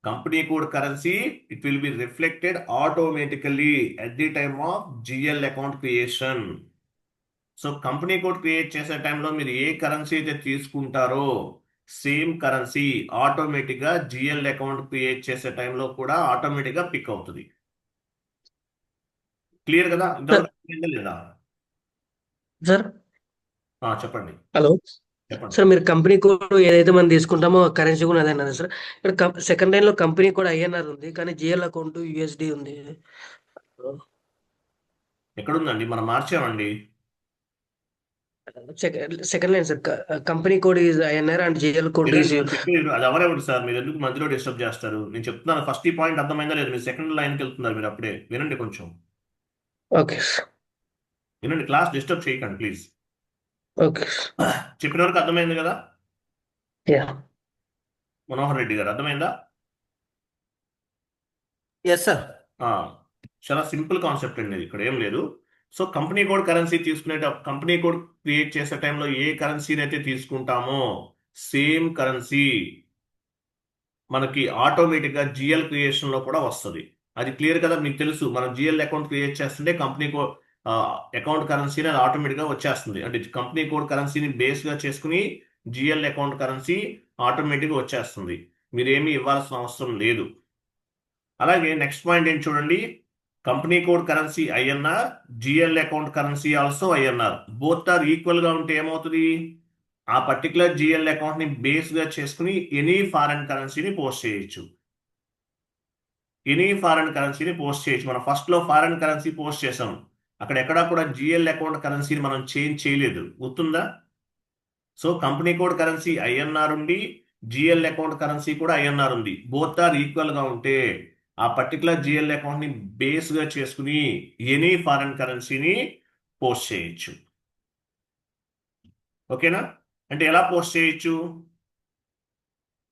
Company code currency, it will be reflected automatically at the time of GL account creation. So company code create చేసే టైంలో మీరు ఏ కరెన్సీ అయితే తీసుకుంటారో సేమ్ కరెన్సీ ఆటోమేటిక్ గా జిఎల్ అకౌంట్ క్రియేట్ చేసే టైంలో కూడా ఆటోమేటిక్ గా పిక్ అవుతుంది. క్లియర్ కదా? లేదా? సార్ చెప్పండి హలో చెప్పండి. సార్ మీరు కంపెనీ కోడ్ ఏదైతే మనం తీసుకుంటామో కరెన్సీ కూడా అదే అన్నారు సార్. ఇక్కడ సెకండ్ లైన్ లో కంపెనీ కోడ్ ఐఎన్ఆర్ ఉంది, కానీ జిఎల్ అకౌంట్ యూఎస్డి ఉంది. ఎక్కడుందండి? మనం మార్చామండి. Second line sir, company code is INR and GL code వినండి, ఈజ్. నేను చెప్పేది అది ఎవరెవరు సార్? మీరు ఎందుకు మధ్యలో డిస్టర్బ్ చేస్తారు? నేను చెప్తున్నాను, ఫస్ట్ ఈ పాయింట్ అర్థమైందా లేదు? మీరు సెకండ్ లైన్కి వెళ్తున్నారు మీరు అప్పుడే. వినండి కొంచెం, ఓకే వినండి, క్లాస్ డిస్టర్బ్ చేయకండి ప్లీజ్. ఓకే చెప్పిన వరకు అర్థమైంది కదా యా మనోహర్ రెడ్డి గారు? అర్థమైందా? Yes sir. ఆ, చాలా సింపుల్ కాన్సెప్ట్ అండి, ఇక్కడ ఏం లేదు. So company code currency company code create చేసే టైంలో ఏ కరెన్సీని అయితే తీసుకుంటామో సేమ్ కరెన్సీ మనకి ఆటోమేటిక్గా జిఎల్ క్రియేషన్లో కూడా వస్తుంది. అది క్లియర్ కదా? మీకు తెలుసు, మనం జిఎల్ అకౌంట్ క్రియేట్ చేస్తుంటే కంపెనీ కోడ్ అకౌంట్ కరెన్సీని అది ఆటోమేటిక్గా వచ్చేస్తుంది. అంటే కంపెనీ కోడ్ కరెన్సీని బేస్గా చేసుకుని జిఎల్ అకౌంట్ కరెన్సీ ఆటోమేటిక్గా వచ్చేస్తుంది, మీరేమీ ఇవ్వాల్సిన అవసరం లేదు. అలాగే నెక్స్ట్ పాయింట్ ఏంటి చూడండి, company code currency INR, GL account currency also INR. Both are ఈక్వల్గా ఉంటే ఏమవుతుంది? ఆ పర్టికులర్ జిఎల్ అకౌంట్ని బేస్గా చేసుకుని ఎనీ ఫారెన్ కరెన్సీని పోస్ట్ చేయొచ్చు. ఎనీ ఫారెన్ కరెన్సీని పోస్ట్ చేయొచ్చు. మనం ఫస్ట్లో ఫారెన్ కరెన్సీ పోస్ట్ చేసాం, అక్కడ ఎక్కడా కూడా జిఎల్ అకౌంట్ కరెన్సీని మనం చేంజ్ చేయలేదు, గుర్తుందా? So company code currency INR ఉంది, జిఎల్ అకౌంట్ కరెన్సీ కూడా ఐఎన్ఆర్ ఉంది. బోత్ ఆర్ ఈక్వల్గా ఉంటే ఆ పర్టికులర్ జిఎల్ అకౌంట్ని బేస్గా చేసుకుని ఎనీ ఫారెన్ కరెన్సీని పోస్ట్ చేయొచ్చు. ఓకేనా? అంటే ఎలా పోస్ట్ చేయొచ్చు?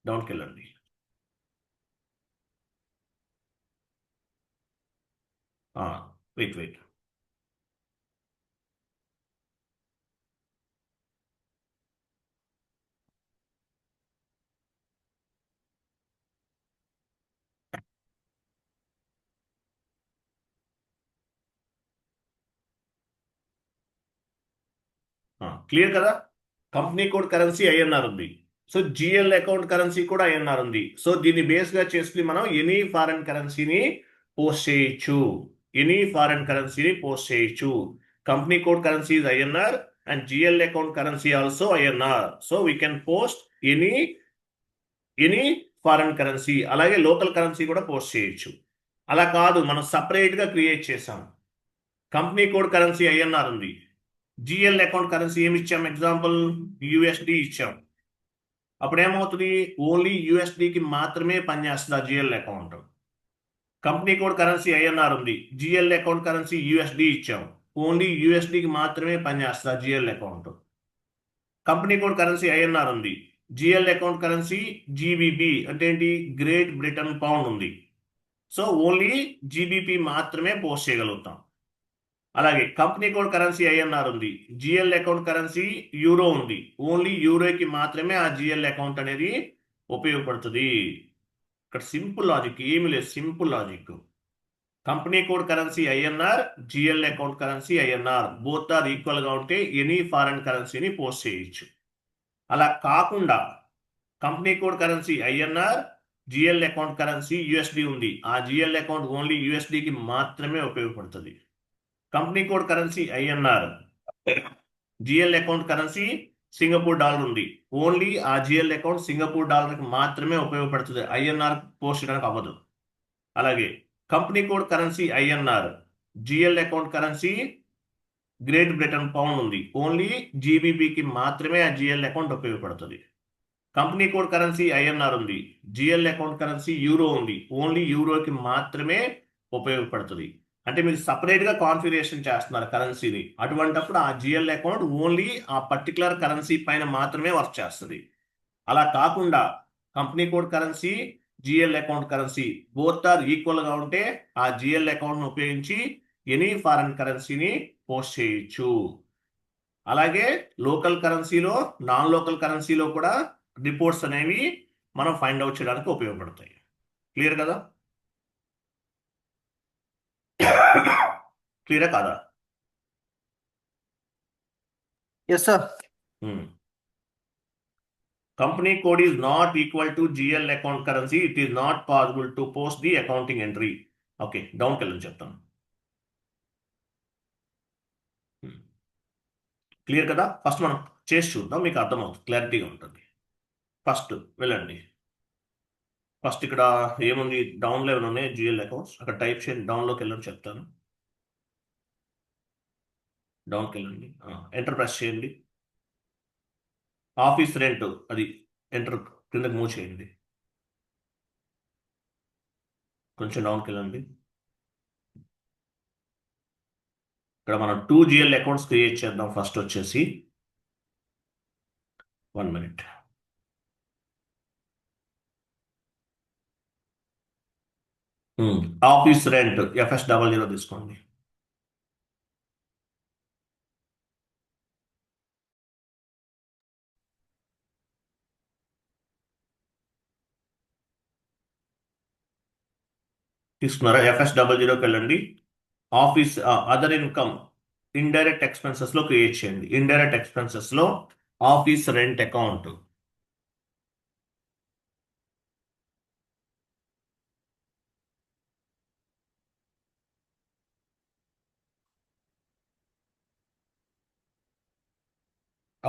డౌన్కి వెళ్ళండి. వెయిట్ క్లియర్ కదా? కంపెనీ కోడ్ కరెన్సీ ఐఎన్ఆర్ ఉంది, సో జిఎల్ అకౌంట్ కరెన్సీ కూడా ఐఎన్ఆర్ ఉంది. సో దీన్ని బేస్గా చేసుకుని మనం ఎనీ ఫారెన్ కరెన్సీని పోస్ట్ చేయొచ్చు. ఎనీ ఫారెన్ కరెన్సీని పోస్ట్ చేయొచ్చు. Company code currency is INR and GL account currency also INR. So we can post any foreign currency. అలాగే లోకల్ కరెన్సీ కూడా పోస్ట్ చేయొచ్చు. అలా కాదు, మనం సపరేట్గా క్రియేట్ చేసాం. కంపెనీ కోడ్ కరెన్సీ ఐఎన్ఆర్ ఉంది, జిఎల్ అకౌంట్ కరెన్సీ ఏమి ఇచ్చాం? ఎగ్జాంపుల్ యుఎస్డి ఇచ్చాం. అప్పుడు ఏమవుతుంది? ఓన్లీ యుఎస్డికి మాత్రమే పనిచేస్తుంది ఆ GL account. Company code currency INR ఉంది, జిఎల్ అకౌంట్ కరెన్సీ యుఎస్డి ఇచ్చాం, ఓన్లీ యుఎస్డికి మాత్రమే పనిచేస్తుంది ఆ GL account. Company code currency INR ఉంది, జిఎల్ అకౌంట్ కరెన్సీ జీబీపీ అంటే ఏంటి? గ్రేట్ బ్రిటన్ పౌండ్ ఉంది. సో ఓన్లీ జీబీపీ మాత్రమే పోస్ట్ చేయగలుగుతాం. అలాగే కంపెనీ కోడ్ కరెన్సీ ఐఎన్ఆర్ ఉంది, జిఎల్ అకౌంట్ కరెన్సీ యూరో ఉంది, ఓన్లీ యూరోకి మాత్రమే ఆ జిఎల్ అకౌంట్ అనేది ఉపయోగపడుతుంది. ఇక్కడ సింపుల్ లాజిక్, ఏమి లేదు, simple logic. Company code currency INR, GL account currency INR, both are ఈక్వల్గా ఉంటే ఎనీ ఫారెన్ కరెన్సీని పోస్ట్ చేయొచ్చు. అలా కాకుండా company code currency INR, GL account currency USD ఉంది, ఆ జిఎల్ అకౌంట్ ఓన్లీ యుఎస్డికి మాత్రమే ఉపయోగపడుతుంది. Company code currency INR, GL account currency Singapore dollar ఉంది, ఓన్లీ ఆ జిఎల్ అకౌంట్ సింగపూర్ డాలర్కి మాత్రమే ఉపయోగపడుతుంది, ఐఎన్ఆర్ పోస్ట్ చేయడానికి అవ్వదు. అలాగే company code currency INR, GL account currency great Britain pound ఉంది, ఓన్లీ జీబీపీకి మాత్రమే ఆ జిఎల్ అకౌంట్ ఉపయోగపడుతుంది. కంపెనీ కోడ్ కరెన్సీ ఐఎన్ఆర్ ఉంది, జిఎల్ అకౌంట్ కరెన్సీ యూరో ఉంది, ఓన్లీ యూరోకి మాత్రమే ఉపయోగపడుతుంది. అంటే మీరు సపరేట్గా కాన్ఫిగరేషన్ చేస్తున్నారు కరెన్సీని, అటువంటప్పుడు ఆ జిఎల్ అకౌంట్ ఓన్లీ ఆ పర్టికులర్ కరెన్సీ పైన మాత్రమే వర్క్ చేస్తుంది. అలా కాకుండా company code currency, GL account currency both are ఈక్వల్గా ఉంటే ఆ జిఎల్ అకౌంట్ను ఉపయోగించి ఎనీ ఫారెన్ కరెన్సీని పోస్ట్ చేయొచ్చు. అలాగే లోకల్ కరెన్సీలో, నాన్ లోకల్ కరెన్సీలో కూడా రిపోర్ట్స్ అనేవి మనం ఫైండ్ అవుట్ చేయడానికి ఉపయోగపడతాయి. క్లియర్ కదా? క్లియరా కాదా? Yes sir. Company code is not equal to GL account currency. It is not possible to post the accounting entry. Okay, down కెళ్ళని చెప్తాను. క్లియర్ కదా? ఫస్ట్ మనం చేసి చూద్దాం, మీకు అర్థమవుతుంది, క్లారిటీగా ఉంటుంది. ఫస్ట్ వెళ్ళండి. ఫస్ట్ ఇక్కడ ఏముంది, డౌన్లో ఏమైనా ఉన్నాయి జిఎల్ అకౌంట్స్, అక్కడ టైప్ చేయండి, డౌన్లోకి వెళ్ళని చెప్తాను. డౌన్కి వెళ్ళండి, ఎంటర్ ప్రెస్ చేయండి. ఆఫీస్ రెంట్ అది ఎంటర్, కిందకి మూవ్ చేయండి. కొంచెం డౌన్కి వెళ్ళండి. ఇక్కడ మనం 2 జిఎల్ అకౌంట్స్ క్రియేట్ చేద్దాం. ఫస్ట్ వచ్చేసి 1 మినిట్. ఆఫీస్ రెంట్ FS00 తీసుకోండి. తీసుకున్నారా? FS00కి వెళ్ళండి. Office other income indirect expenses లో క్రియేట్ చేయండి. ఇండైరెక్ట్ ఎక్స్పెన్సెస్ లో office rent account,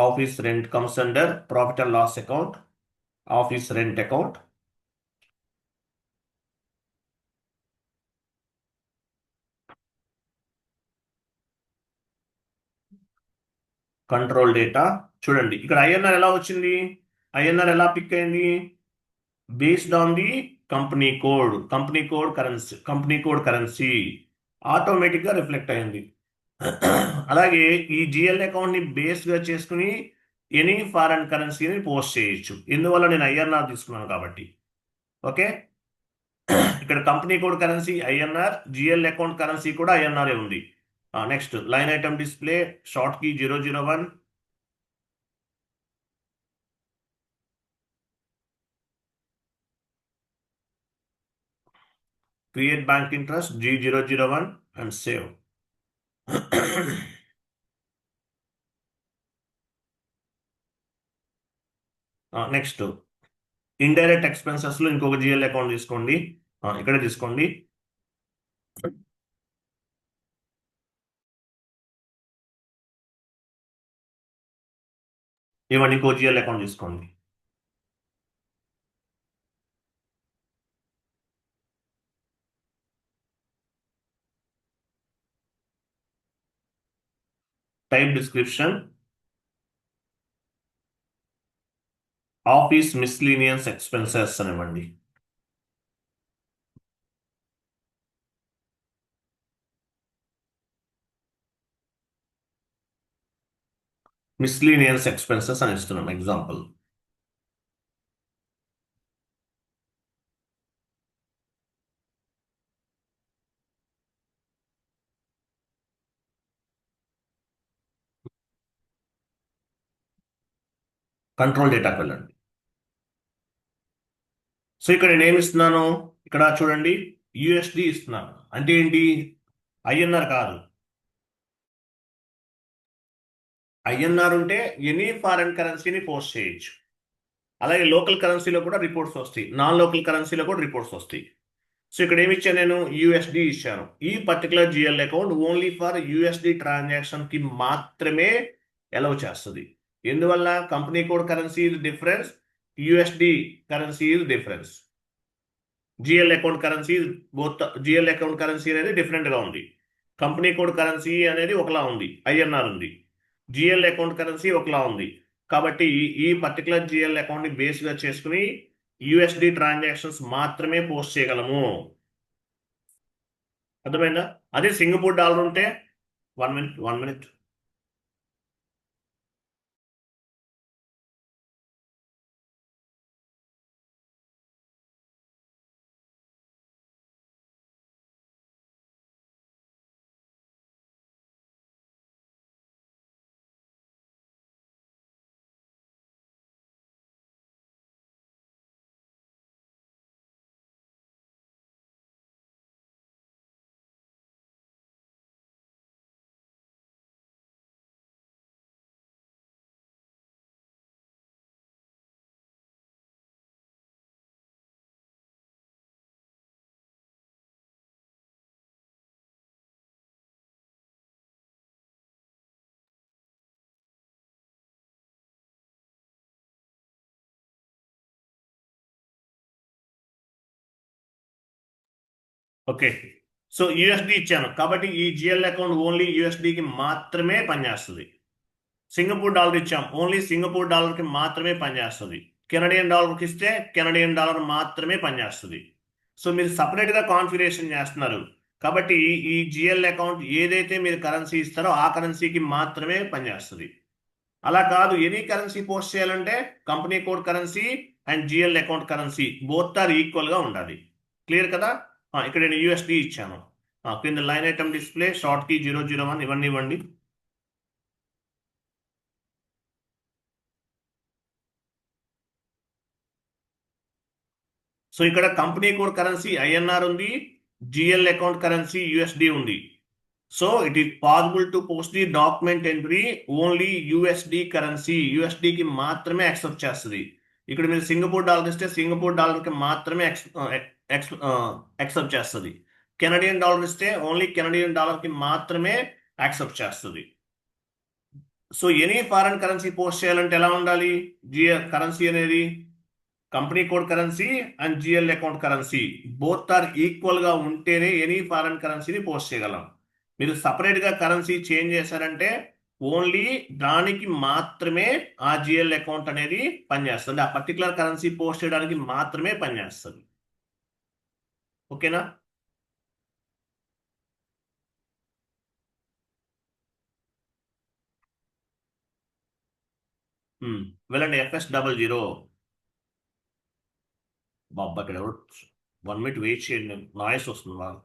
office rent comes under profit and loss account, office rent account. Control data చూడండి, ఇక్కడ ఐఎన్ఆర్ ఎలా వచ్చింది, ఐఎన్ఆర్ ఎలా పిక్ అయింది, based on the company code currency ఆటోమేటిక్గా రిఫ్లెక్ట్ అయింది. అలాగే ఈ జిఎల్ అకౌంట్ ని బేస్ గా చేసుకుని ఎనీ ఫారెన్ కరెన్సీని పోస్ట్ చేయొచ్చు. ఇందువల్ల నేను ఐఎన్ఆర్ తీసుకున్నాను కాబట్టి. ఓకే, ఇక్కడ company code currency INR, GL account currency కూడా ఐఎన్ఆర్ ఉంది. Next line item display short key 001, create bank interest G001 and save. Next indirect expenses లో ఇంకొక జిఎల్ అకౌంట్ తీసుకోండి, ఇక్కడ తీసుకోండి. ఇవ్వండి, ఇంకో జిఎల్ అకౌంట్ తీసుకోండి. Type description office miscellaneous expenses అనివ్వండి. మిస్లీనియస్ ఎక్స్పెన్సెస్ అని ఇస్తున్నాం ఎగ్జాంపుల్. కంట్రోల్ డేటాకి వెళ్ళండి. సో ఇక్కడ నేను ఏమి ఇస్తున్నాను, ఇక్కడ చూడండి USD ఇస్తున్నాను. అంటే ఏంటి, ఐఎన్ఆర్ కాదు. ఐఎన్ఆర్ ఉంటే ఎనీ ఫారెన్ కరెన్సీని పోస్ట్ చేయొచ్చు. అలాగే లోకల్ కరెన్సీలో కూడా రిపోర్ట్స్ వస్తాయి, నాన్ లోకల్ కరెన్సీలో కూడా రిపోర్ట్స్ వస్తాయి. సో ఇక్కడ ఏమి ఇచ్చాను, నేను USD ఇచ్చాను. ఈ particular GL account only for USD transaction కి మాత్రమే అలౌ చేస్తుంది. ఎందువల్ల, company code currency is difference, USD currency is difference. GL account currency GL account currency అనేది డిఫరెంట్ గా ఉంది. కంపెనీ కోడ్ కరెన్సీ అనేది ఒకలా ఉంది, ఐఎన్ఆర్ ఉంది. జిఎల్ అకౌంట్ కరెన్సీ ఒకలా ఉంది. కాబట్టి ఈ పర్టికులర్ జిఎల్ అకౌంట్ ని బేస్ గా చేసుకుని USD ట్రాన్సాక్షన్స్ మాత్రమే పోస్ట్ చేయగలము. అర్థమైందా? అదే సింగపూర్ డాలర్ ఉంటే 1 మినిట్. ఓకే. సో యూఎస్డి ఇచ్చాను కాబట్టి ఈ జిఎల్ అకౌంట్ ఓన్లీ యూఎస్డికి మాత్రమే పనిచేస్తుంది. సింగపూర్ డాలర్ ఇచ్చాం, ఓన్లీ సింగపూర్ డాలర్కి మాత్రమే పనిచేస్తుంది. కెనడియన్ డాలర్కి ఇస్తే కెనడియన్ డాలర్ మాత్రమే పనిచేస్తుంది. సో మీరు సపరేట్గా కాన్ఫిగరేషన్ చేస్తున్నారు కాబట్టి ఈ జిఎల్ అకౌంట్ ఏదైతే మీరు కరెన్సీ ఇస్తారో ఆ కరెన్సీకి మాత్రమే పనిచేస్తుంది. అలా కాదు, ఎనీ కరెన్సీ పోస్ట్ చేయాలంటే company code currency and GL account currency both are ఈక్వల్గా ఉండాలి. క్లియర్ కదా? ఇక్కడ నేను యూఎస్డి ఇచ్చాను. కింద line item display short key 001 ఇవన్నీ ఇవ్వండి. సో ఇక్కడ కంపెనీ కోడ్ కరెన్సీ ఐఎన్ఆర్ ఉంది, జిఎల్ అకౌంట్ కరెన్సీ యూఎస్డి ఉంది. So it is possible to post the document entry only USD currency, యూఎస్డికి మాత్రమే యాక్సెప్ట్ చేస్తుంది. ఇక్కడ మీరు సింగపూర్ డాలర్ ఇస్తే సింగపూర్ డాలర్కి మాత్రమే యాక్సెప్ట్ చేస్తుంది. కెనడియన్ డాలర్ ఇస్తే ఓన్లీ కెనడియన్ డాలర్కి మాత్రమే యాక్సెప్ట్ చేస్తుంది. So any foreign currency post చేయాలంటే ఎలా ఉండాలి? జిఎల్ కరెన్సీ అనేది company code currency and GL account currency both are ఈక్వల్గా ఉంటేనే ఎనీ ఫారెన్ కరెన్సీని పోస్ట్ చేయగలం. మీరు సపరేట్గా కరెన్సీ చేంజ్ చేశారంటే ఓన్లీ దానికి మాత్రమే ఆ జిఎల్ అకౌంట్ అనేది పనిచేస్తుంది. ఆ పర్టికులర్ కరెన్సీ పోస్ట్ చేయడానికి మాత్రమే పనిచేస్తుంది. ఓకేనా? వెళ్ళండి FS00. బాబా ఇక్కడ ఎవరు 1 minute వెయిట్ చేయండి, నాయిస్ వస్తుంది బాగా.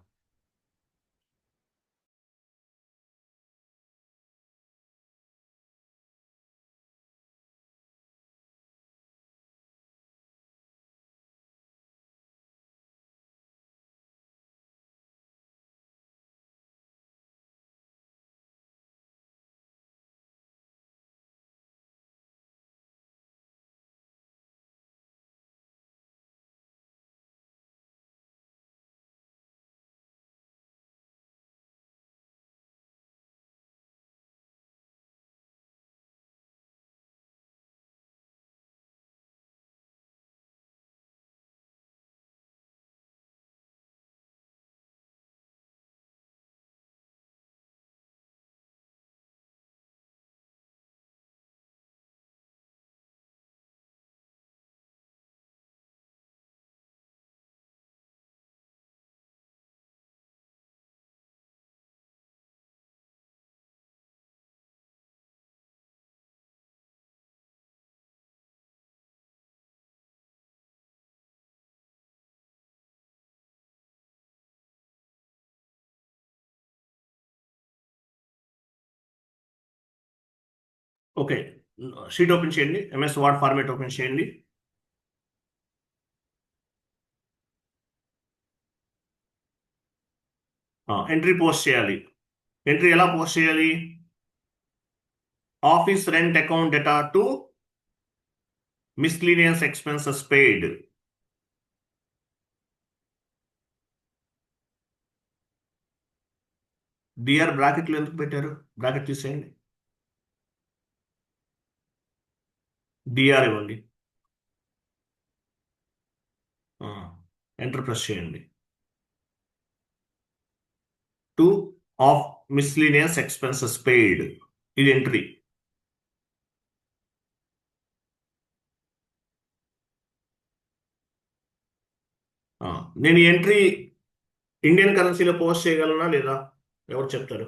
ఓకే, షీట్ ఓపెన్ చేయండి, MS వర్డ్ ఫార్మేట్ ఓపెన్ చేయండి. ఎంట్రీ పోస్ట్ చేయాలి. ఎంట్రీ ఎలా పోస్ట్ చేయాలి? Office rent account data to miscellaneous expenses paid. DR బ్రాకెట్లు ఎందుకు పెట్టారు? బ్రాకెట్ తీసేయండి, డిఆర్ ఇవ్వండి, ఎంటర్ ప్రెస్ చేయండి. To of miscellaneous expenses paid, ఇది ఎంట్రీ. నేను ఈ ఎంట్రీ ఇండియన్ కరెన్సీలో పోస్ట్ చేయగలనా లేదా? ఎవరు చెప్తారు?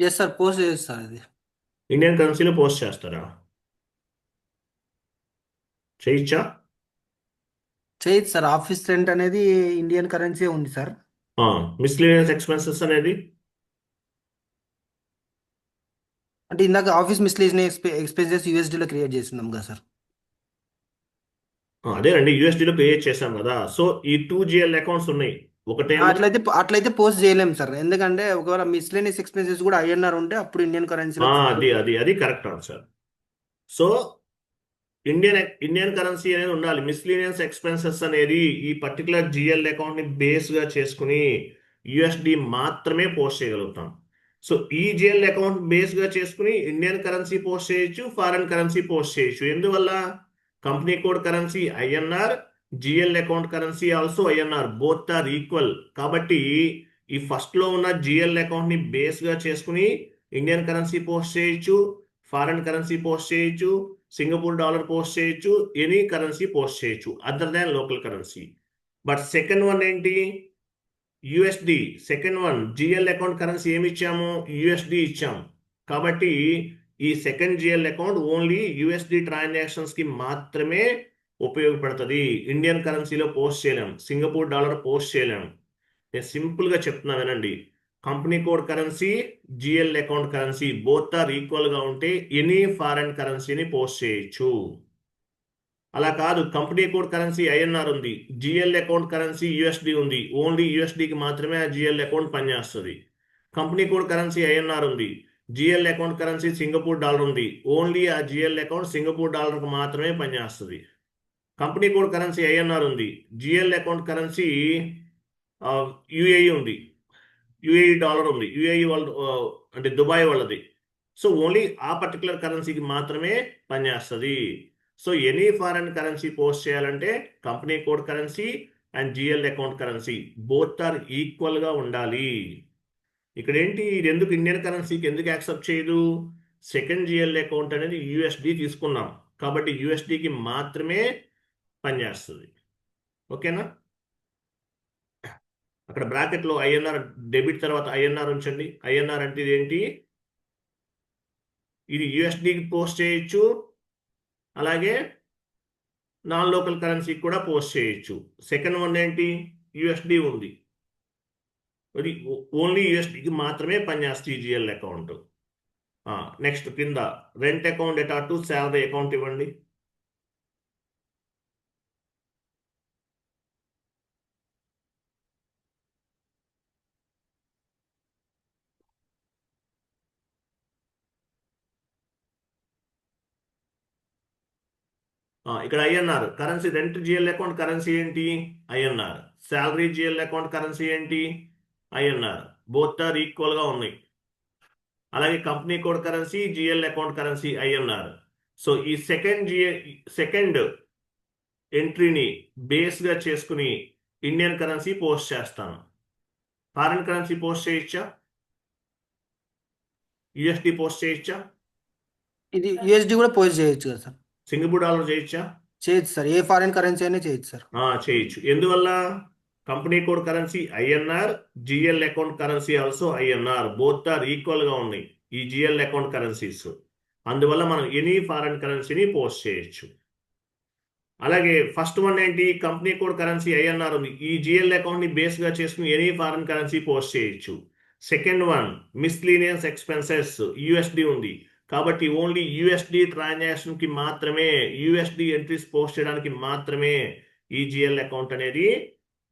ఎస్ సార్, పోస్ట్ చేస్తారు అది. ఇండియన్ కరెన్సీలో పోస్ట్ చేస్తారా? చేయొచ్చా? చేయొచ్చు సార్. ఆఫీస్ రెంట్ అనేది ఇండియన్ కరెన్సీ ఉంది సార్. మిస్లీనియస్ ఎక్స్పెన్సెస్ అనేది అంటే ఇందాక ఆఫీస్ మిస్లేనియస్ ఎక్స్పెన్సెస్ యూఎస్డీలో క్రియేట్ చేస్తున్నాం కదా సార్. అదేనండి, యూఎస్డీలో క్రియేట్ చేశాం కదా. సో ఈ 2 GL అకౌంట్స్ ఉన్నాయి. ఒకటేమో అట్లయితే పోస్ట్ చేయలేము సార్, ఎందుకంటే ఒకవేళ మిస్లేనియస్ ఎక్స్పెన్సెస్ కూడా ఐఎన్ఆర్ ఉంటే అప్పుడు ఇండియన్ కరెన్సీలో అది correct answer. So Indian currency అనేది ఉండాలి. మిస్లీనియస్ ఎక్స్పెన్సెస్ అనేది ఈ పర్టికులర్ జిఎల్ అకౌంట్ ని బేస్ గా చేసుకుని యుఎస్డి మాత్రమే పోస్ట్ చేయగలుగుతాం. సో ఈ జిఎల్ అకౌంట్ బేస్ గా చేసుకుని ఇండియన్ కరెన్సీ పోస్ట్ చేయొచ్చు, ఫారెన్ కరెన్సీ పోస్ట్ చేయొచ్చు. ఎందువల్ల? Company code currency INR, GL account currency also INR, both are equal. కాబట్టి ఈ ఫస్ట్ లో ఉన్న జిఎల్ అకౌంట్ ని బేస్ గా చేసుకుని ఇండియన్ కరెన్సీ పోస్ట్ చేయొచ్చు, ఫారెన్ కరెన్సీ పోస్ట్ చేయొచ్చు, సింగపూర్ డాలర్ పోస్ట్ చేయొచ్చు, ఎనీ కరెన్సీ పోస్ట్ చేయొచ్చు other than local currency. But second one ఏంటి? USD. Second one GL account currency ఏమి ఇచ్చాము? యుఎస్డి ఇచ్చాము. కాబట్టి ఈ second GL account only USD transactions కి మాత్రమే ఉపయోగపడుతుంది. ఇండియన్ కరెన్సీలో పోస్ట్ చేయలేం, సింగపూర్ డాలర్ పోస్ట్ చేయలేం. నేను సింపుల్ గా చెప్తున్నా వినండి. Company code currency, GL account currency both are equal గా ఉంటే ఎనీ ఫారెన్ కరెన్సీని పోస్ట్ చేయొచ్చు. అలా కాదు, కంపెనీ కోడ్ కరెన్సీ ఐఎన్ఆర్ ఉంది, జిఎల్ అకౌంట్ కరెన్సీ యుఎస్డి ఉంది, ఓన్లీ యుఎస్డికి మాత్రమే ఆ జిఎల్ అకౌంట్ పనిచేస్తుంది. కంపెనీ కోడ్ కరెన్సీ ఐఎన్ఆర్ ఉంది, GL account currency Singapore dollar ఉంది, ఓన్లీ ఆ జిఎల్ అకౌంట్ సింగపూర్ డాలర్కి మాత్రమే పనిచేస్తుంది. కంపెనీ కోడ్ కరెన్సీ ఐఎన్ఆర్ ఉంది, జిఎల్ అకౌంట్ కరెన్సీ యుఏఈ ఉంది, యుఏఈ డాలర్ ఉంది, యుఏఈ వాళ్ళ అంటే దుబాయ్ వాళ్ళది. సో ఓన్లీ ఆ పర్టికులర్ కరెన్సీకి మాత్రమే పనిచేస్తుంది. So any foreign currency post చేయాలంటే company code currency and GL account currency both are equal గా ఉండాలి. ఇక్కడ ఏంటి, ఇది ఎందుకు ఇండియన్ కరెన్సీకి ఎందుకు యాక్సెప్ట్ చేయదు? సెకండ్ జిఎల్ అకౌంట్ అనేది యుఎస్డి తీసుకున్నాం కాబట్టి యుఎస్డికి మాత్రమే పనిచేస్తుంది. ఓకేనా? అక్కడ బ్రాకెట్లో ఐఎన్ఆర్ డెబిట్ తర్వాత ఐఎన్ఆర్ ఉంచండి. ఐఎన్ఆర్ అంటే ఏంటి? ఇది యుఎస్డికి పోస్ట్ చేయొచ్చు, అలాగే నాన్ లోకల్ కరెన్సీకి కూడా పోస్ట్ చేయొచ్చు. సెకండ్ వన్ ఏంటి? యుఎస్డి ఉంది, అది ఓన్లీ యుఎస్డికి మాత్రమే పనిచేస్తుంది జిఎల్ అకౌంట్. నెక్స్ట్ కింద rent account at to salary account ఇవ్వండి. ఇక్కడ INR currency, rent GL account currency ఏంటి? INR. Salary GL account currency ఏంటి? ఐఎన్ఆర్. బోత్ ఆర్ ఈక్వల్ గా ఉన్నాయి. అలాగే company code currency, GL account currency INR. So ఈ second ఎంట్రీని బేస్ గా చేసుకుని ఇండియన్ కరెన్సీ పోస్ట్ చేస్తాను. ఫారిన్ కరెన్సీ పోస్ట్ చేయొచ్చా? యుఎస్డి పోస్ట్ చేయొచ్చా? ఇది యుఎస్డి కూడా పోస్ట్ చేయొచ్చు కదా సార్? సింగపూర్ డాలర్ చేయొచ్చా? చేయొచ్చు సార్, ఏ ఫారిన్ కరెన్సీ అయినా చేయొచ్చు సార్. చేయొచ్చు. ఎందువల్ల? Company code currency INR, GL account currency also INR, both are equal గా ఉన్నాయి ఈ జిఎల్ అకౌంట్ కరెన్సీస్. అందువల్ల మనం ఎనీ ఫారెన్ కరెన్సీని పోస్ట్ చేయొచ్చు. అలాగే ఫస్ట్ వన్ ఏంటి? కంపెనీ కోడ్ కరెన్సీ ఐఎన్ఆర్ ఉంది, ఈ జిఎల్ అకౌంట్ ని బేస్ గా చేసుకుని ఎనీ ఫారెన్ కరెన్సీ పోస్ట్ చేయొచ్చు. Second one miscellaneous expenses, USD ఉంది కాబట్టి ఓన్లీ యుఎస్డి ట్రాన్సాక్షన్ కి మాత్రమే, యుఎస్డి ఎంట్రీస్ పోస్ట్ చేయడానికి మాత్రమే ఈ జిఎల్ అకౌంట్ అనేది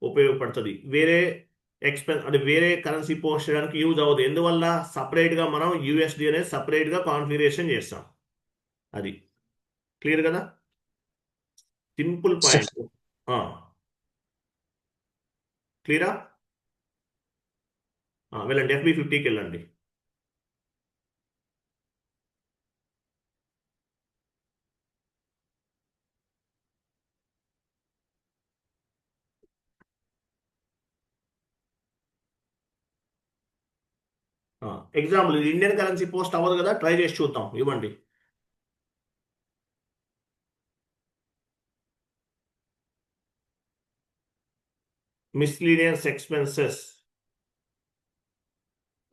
ఉపయోగపడుతుంది. వేరే అంటే వేరే కరెన్సీ పోస్ట్ చేయడానికి యూజ్ అవ్వదు. ఎందువల్ల? సపరేట్ గా మనం యుఎస్డి అనేది సపరేట్ గా కాన్ఫిగరేషన్ చేస్తాం. అది క్లియర్ కదా? Simple point. క్లియరా? వెళ్ళండి, FB50కి వెళ్ళండి. ఎగ్జాంపుల్ ఇది ఇండియన్ కరెన్సీ పోస్ట్ అవ్వదు కదా, ట్రై చేసి చూద్దాం. ఇవ్వండి. Miscellaneous expenses,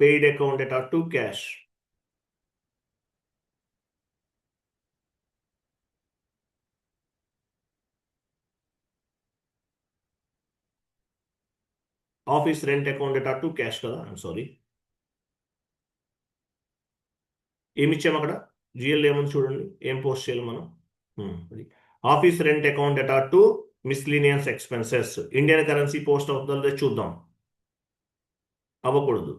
paid account at to cash. Office rent account at to cash కదా, ఐఎమ్ సారీ. ఏమి ఇచ్చాము అక్కడ? జిఎల్ ఏముంది చూడండి, ఏం పోస్ట్ చేయాలి మనం. Office rent account at to miscellaneous expenses. Indian currency post అవుతుందో చూద్దాం. అవ్వకూడదు.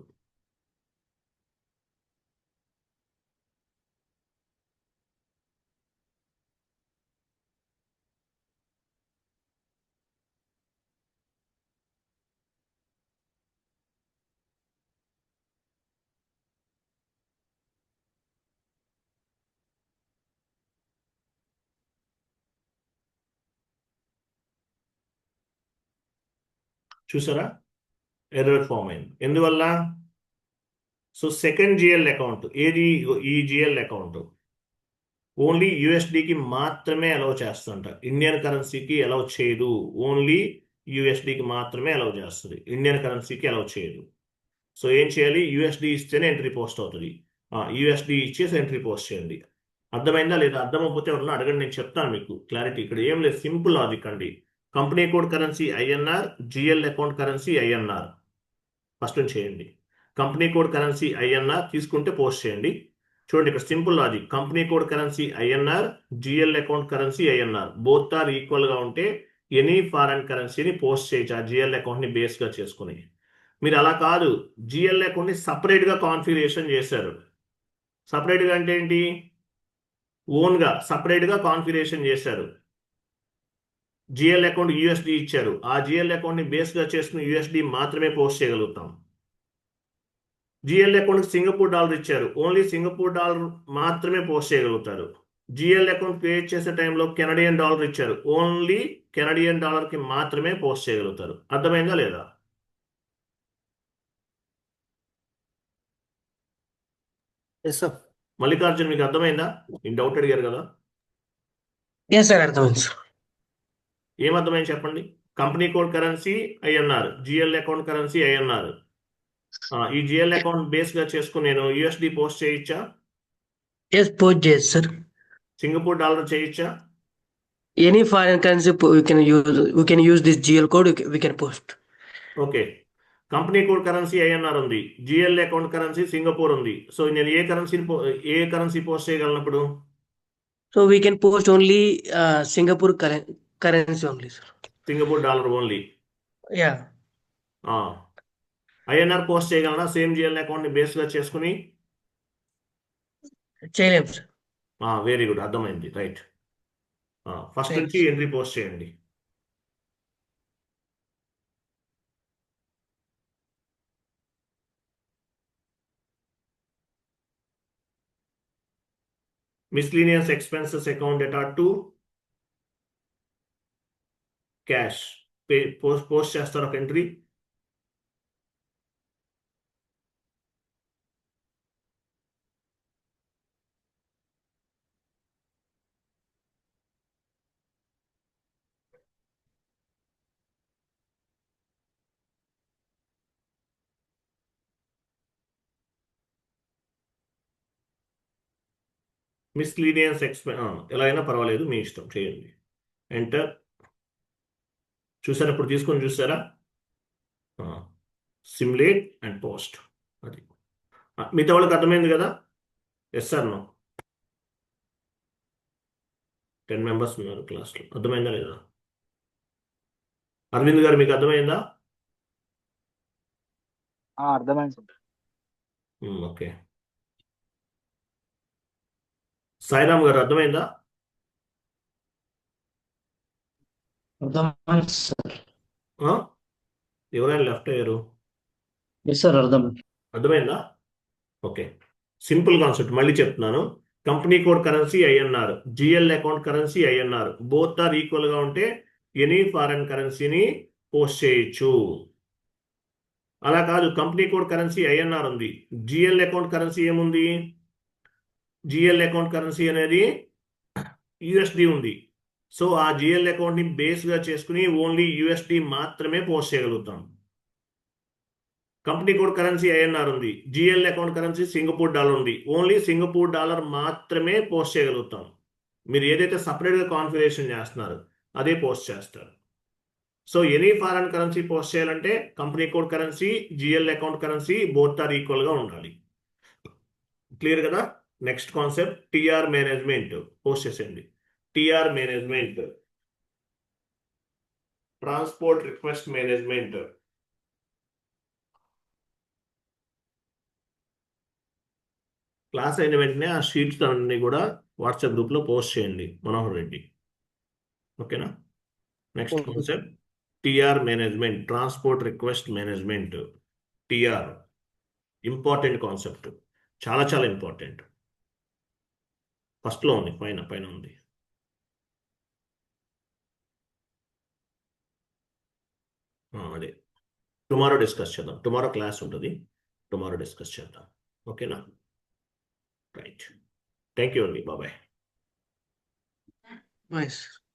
చూసారా ఎర్రర్ ఫామ్ అయింది ఎందువల్ల సో సెకండ్ జిఎల్ అకౌంట్ ఏది ఈ జిఎల్ అకౌంట్ ఓన్లీ యూఎస్డికి మాత్రమే అలౌ చేస్తుంట ఇండియన్ కరెన్సీకి అలౌ చేయదు ఓన్లీ యూఎస్డికి మాత్రమే అలౌ చేస్తుంది ఇండియన్ కరెన్సీకి అలౌ చేయదు సో ఏం చేయాలి యూఎస్డి ఇస్తేనే ఎంట్రీ పోస్ట్ అవుతుంది యూఎస్డి ఇచ్చేసి ఎంట్రీ పోస్ట్ చేయండి అర్థమైందా లేదా అర్థమైపోతే ఎవరన్నా అడగండి నేను చెప్తాను మీకు క్లారిటీ ఇక్కడ ఏం లేదు సింపుల్ లాజిక్ అండి company code currency INR GL account currency INR first చేయండి కంపెనీ కోడ్ కరెన్సీ ఐఎన్ఆర్ తీసుకుంటే పోస్ట్ చేయండి చూడండి ఇక్కడ simple logic company code currency INR GL account currency INR both are equal గా ఉంటే ఎనీ ఫారెన్ కరెన్సీని post చేయొచ్చు ఆ జిఎల్ అకౌంట్ ని బేస్ గా చేసుకుని మీరు అలా కాదు జిఎల్ అకౌంట్ ని సపరేట్ గా కాన్ఫిగరేషన్ చేశారు సపరేట్ గా అంటే ఏంటి ఓన్ గా సపరేట్ గా కాన్ఫిగరేషన్ చేశారు జిఎల్ అకౌంట్ యూఎస్డి ఇచ్చారు ఆ జిఎల్ అకౌంట్ ని బేస్ గా చేసుకుని యూఎస్డి మాత్రమే పోస్ట్ చేయగలుగుతాం జిఎల్ అకౌంట్ సింగపూర్ డాలర్ ఇచ్చారు ఓన్లీ సింగపూర్ డాలర్ మాత్రమే పోస్ట్ చేయగలుగుతారు జిఎల్ అకౌంట్ క్రియేట్ చేసే టైంలో కెనడియన్ డాలర్ ఇచ్చారు ఓన్లీ కెనడియన్ డాలర్ కి మాత్రమే పోస్ట్ చేయగలుగుతారు అర్థమైందా లేదా ఎస్ సార్ మల్లికార్జున్ మీకు అర్థమైందా ఈ డౌట్ అడిగారు కదా ఎస్ సార్ అర్థమైంది సార్ ఏం అర్థమైంది చెప్పండి company code currency INR GL account currency INR ఈ జిఎల్ అకౌంట్ బేస్ గా చేసుకుని నేను యూఎస్డి పోస్ట్ చేయొచ్చా ఎస్ పోస్ట్ చేయొచ్చు సార్ సింగపూర్ డాలర్ చేయొచ్చా any foreign currency we can use this GL code we can post. Okay company code currency INR ఉంది GL account currency Singapore ఉంది so నేను ఏ కరెన్సీ పోస్ట్ చేయగలనప్పుడు So we can post only Singapore currency only, sir. Singapore dollar only Yeah. INR post చేయగలనా same GL account ని base గా చేసుకుని చేయలేం సార్. వెరీ గుడ్ అర్థమైంది రైట్ ఫస్ట్ Thanks. నుంచి ఎంట్రీ పోస్ట్ చేయండి miscellaneous expenses account data to cash post చేస్తారు ఒక ఎంట్రీ మిస్లీనియస్ ఎలా అయినా పర్వాలేదు మీ ఇష్టం చేయండి ఎంటర్ చూసారా ఇప్పుడు తీసుకొని చూసారా సిమ్యులేట్ అండ్ పోస్ట్ అది మిగతా వాళ్ళకి అర్థమైంది కదా ఎస్ సార్ నో 10 మెంబర్స్ ఉన్నారు క్లాస్లో అర్థమైందా లేదా అరవింద్ గారు మీకు అర్థమైందా అర్థమైంది సార్ ఓకే సాయిరామ్ గారు అర్థమైందా అర్థమైంది సార్ ఎవరైనా లెఫ్ట్ అయ్యారు ఎస్ సార్ అర్థమైంది అర్థమైందా ఓకే సింపుల్ కాన్సెప్ట్ మళ్ళీ చెప్తున్నాను company code currency INR GL account currency INR both are equal గా ఉంటే ఎనీ ఫారెన్ కరెన్సీని పోస్ట్ చేయొచ్చు అలా కాదు కంపెనీ కోడ్ కరెన్సీ ఐఎన్ఆర్ ఉంది జిఎల్ అకౌంట్ కరెన్సీ ఏముంది జిఎల్ అకౌంట్ కరెన్సీ అనేది యుఎస్డి ఉంది సో ఆ జిఎల్ అకౌంట్ ని బేస్ గా చేసుకుని ఓన్లీ యుఎస్డి మాత్రమే పోస్ట్ చేయగలుగుతాం కంపెనీ కోడ్ కరెన్సీ ఐఎన్ఆర్ ఉంది GL account currency Singapore dollar ఉంది ఓన్లీ సింగపూర్ డాలర్ మాత్రమే పోస్ట్ చేయగలుగుతాం మీరు ఏదైతే సపరేట్గా కాన్ఫిగరేషన్ చేస్తున్నారు అదే పోస్ట్ చేస్తారు so any foreign currency post చేయాలంటే company code currency GL account currency both are equal గా ఉండాలి క్లియర్ కదా next concept TR management post చేసేయండి TR management transport request management class అయిన వెంటనే ఆ షీట్స్ అన్ని కూడా వాట్సాప్ గ్రూప్లో పోస్ట్ చేయండి మనోహర్ రెడ్డి ఓకేనా next concept TR management transport request management TR important concept చాలా చాలా ఇంపార్టెంట్ ఫస్ట్లో ఉంది పైన ఉంది అదే టుమారో డిస్కస్ చేద్దాం. టుమారో క్లాస్ ఉంటుంది, టుమారో డిస్కస్ చేద్దాం. ఓకేనా? రైట్. థ్యాంక్ యూ అండి. బాయ్. Bye sir.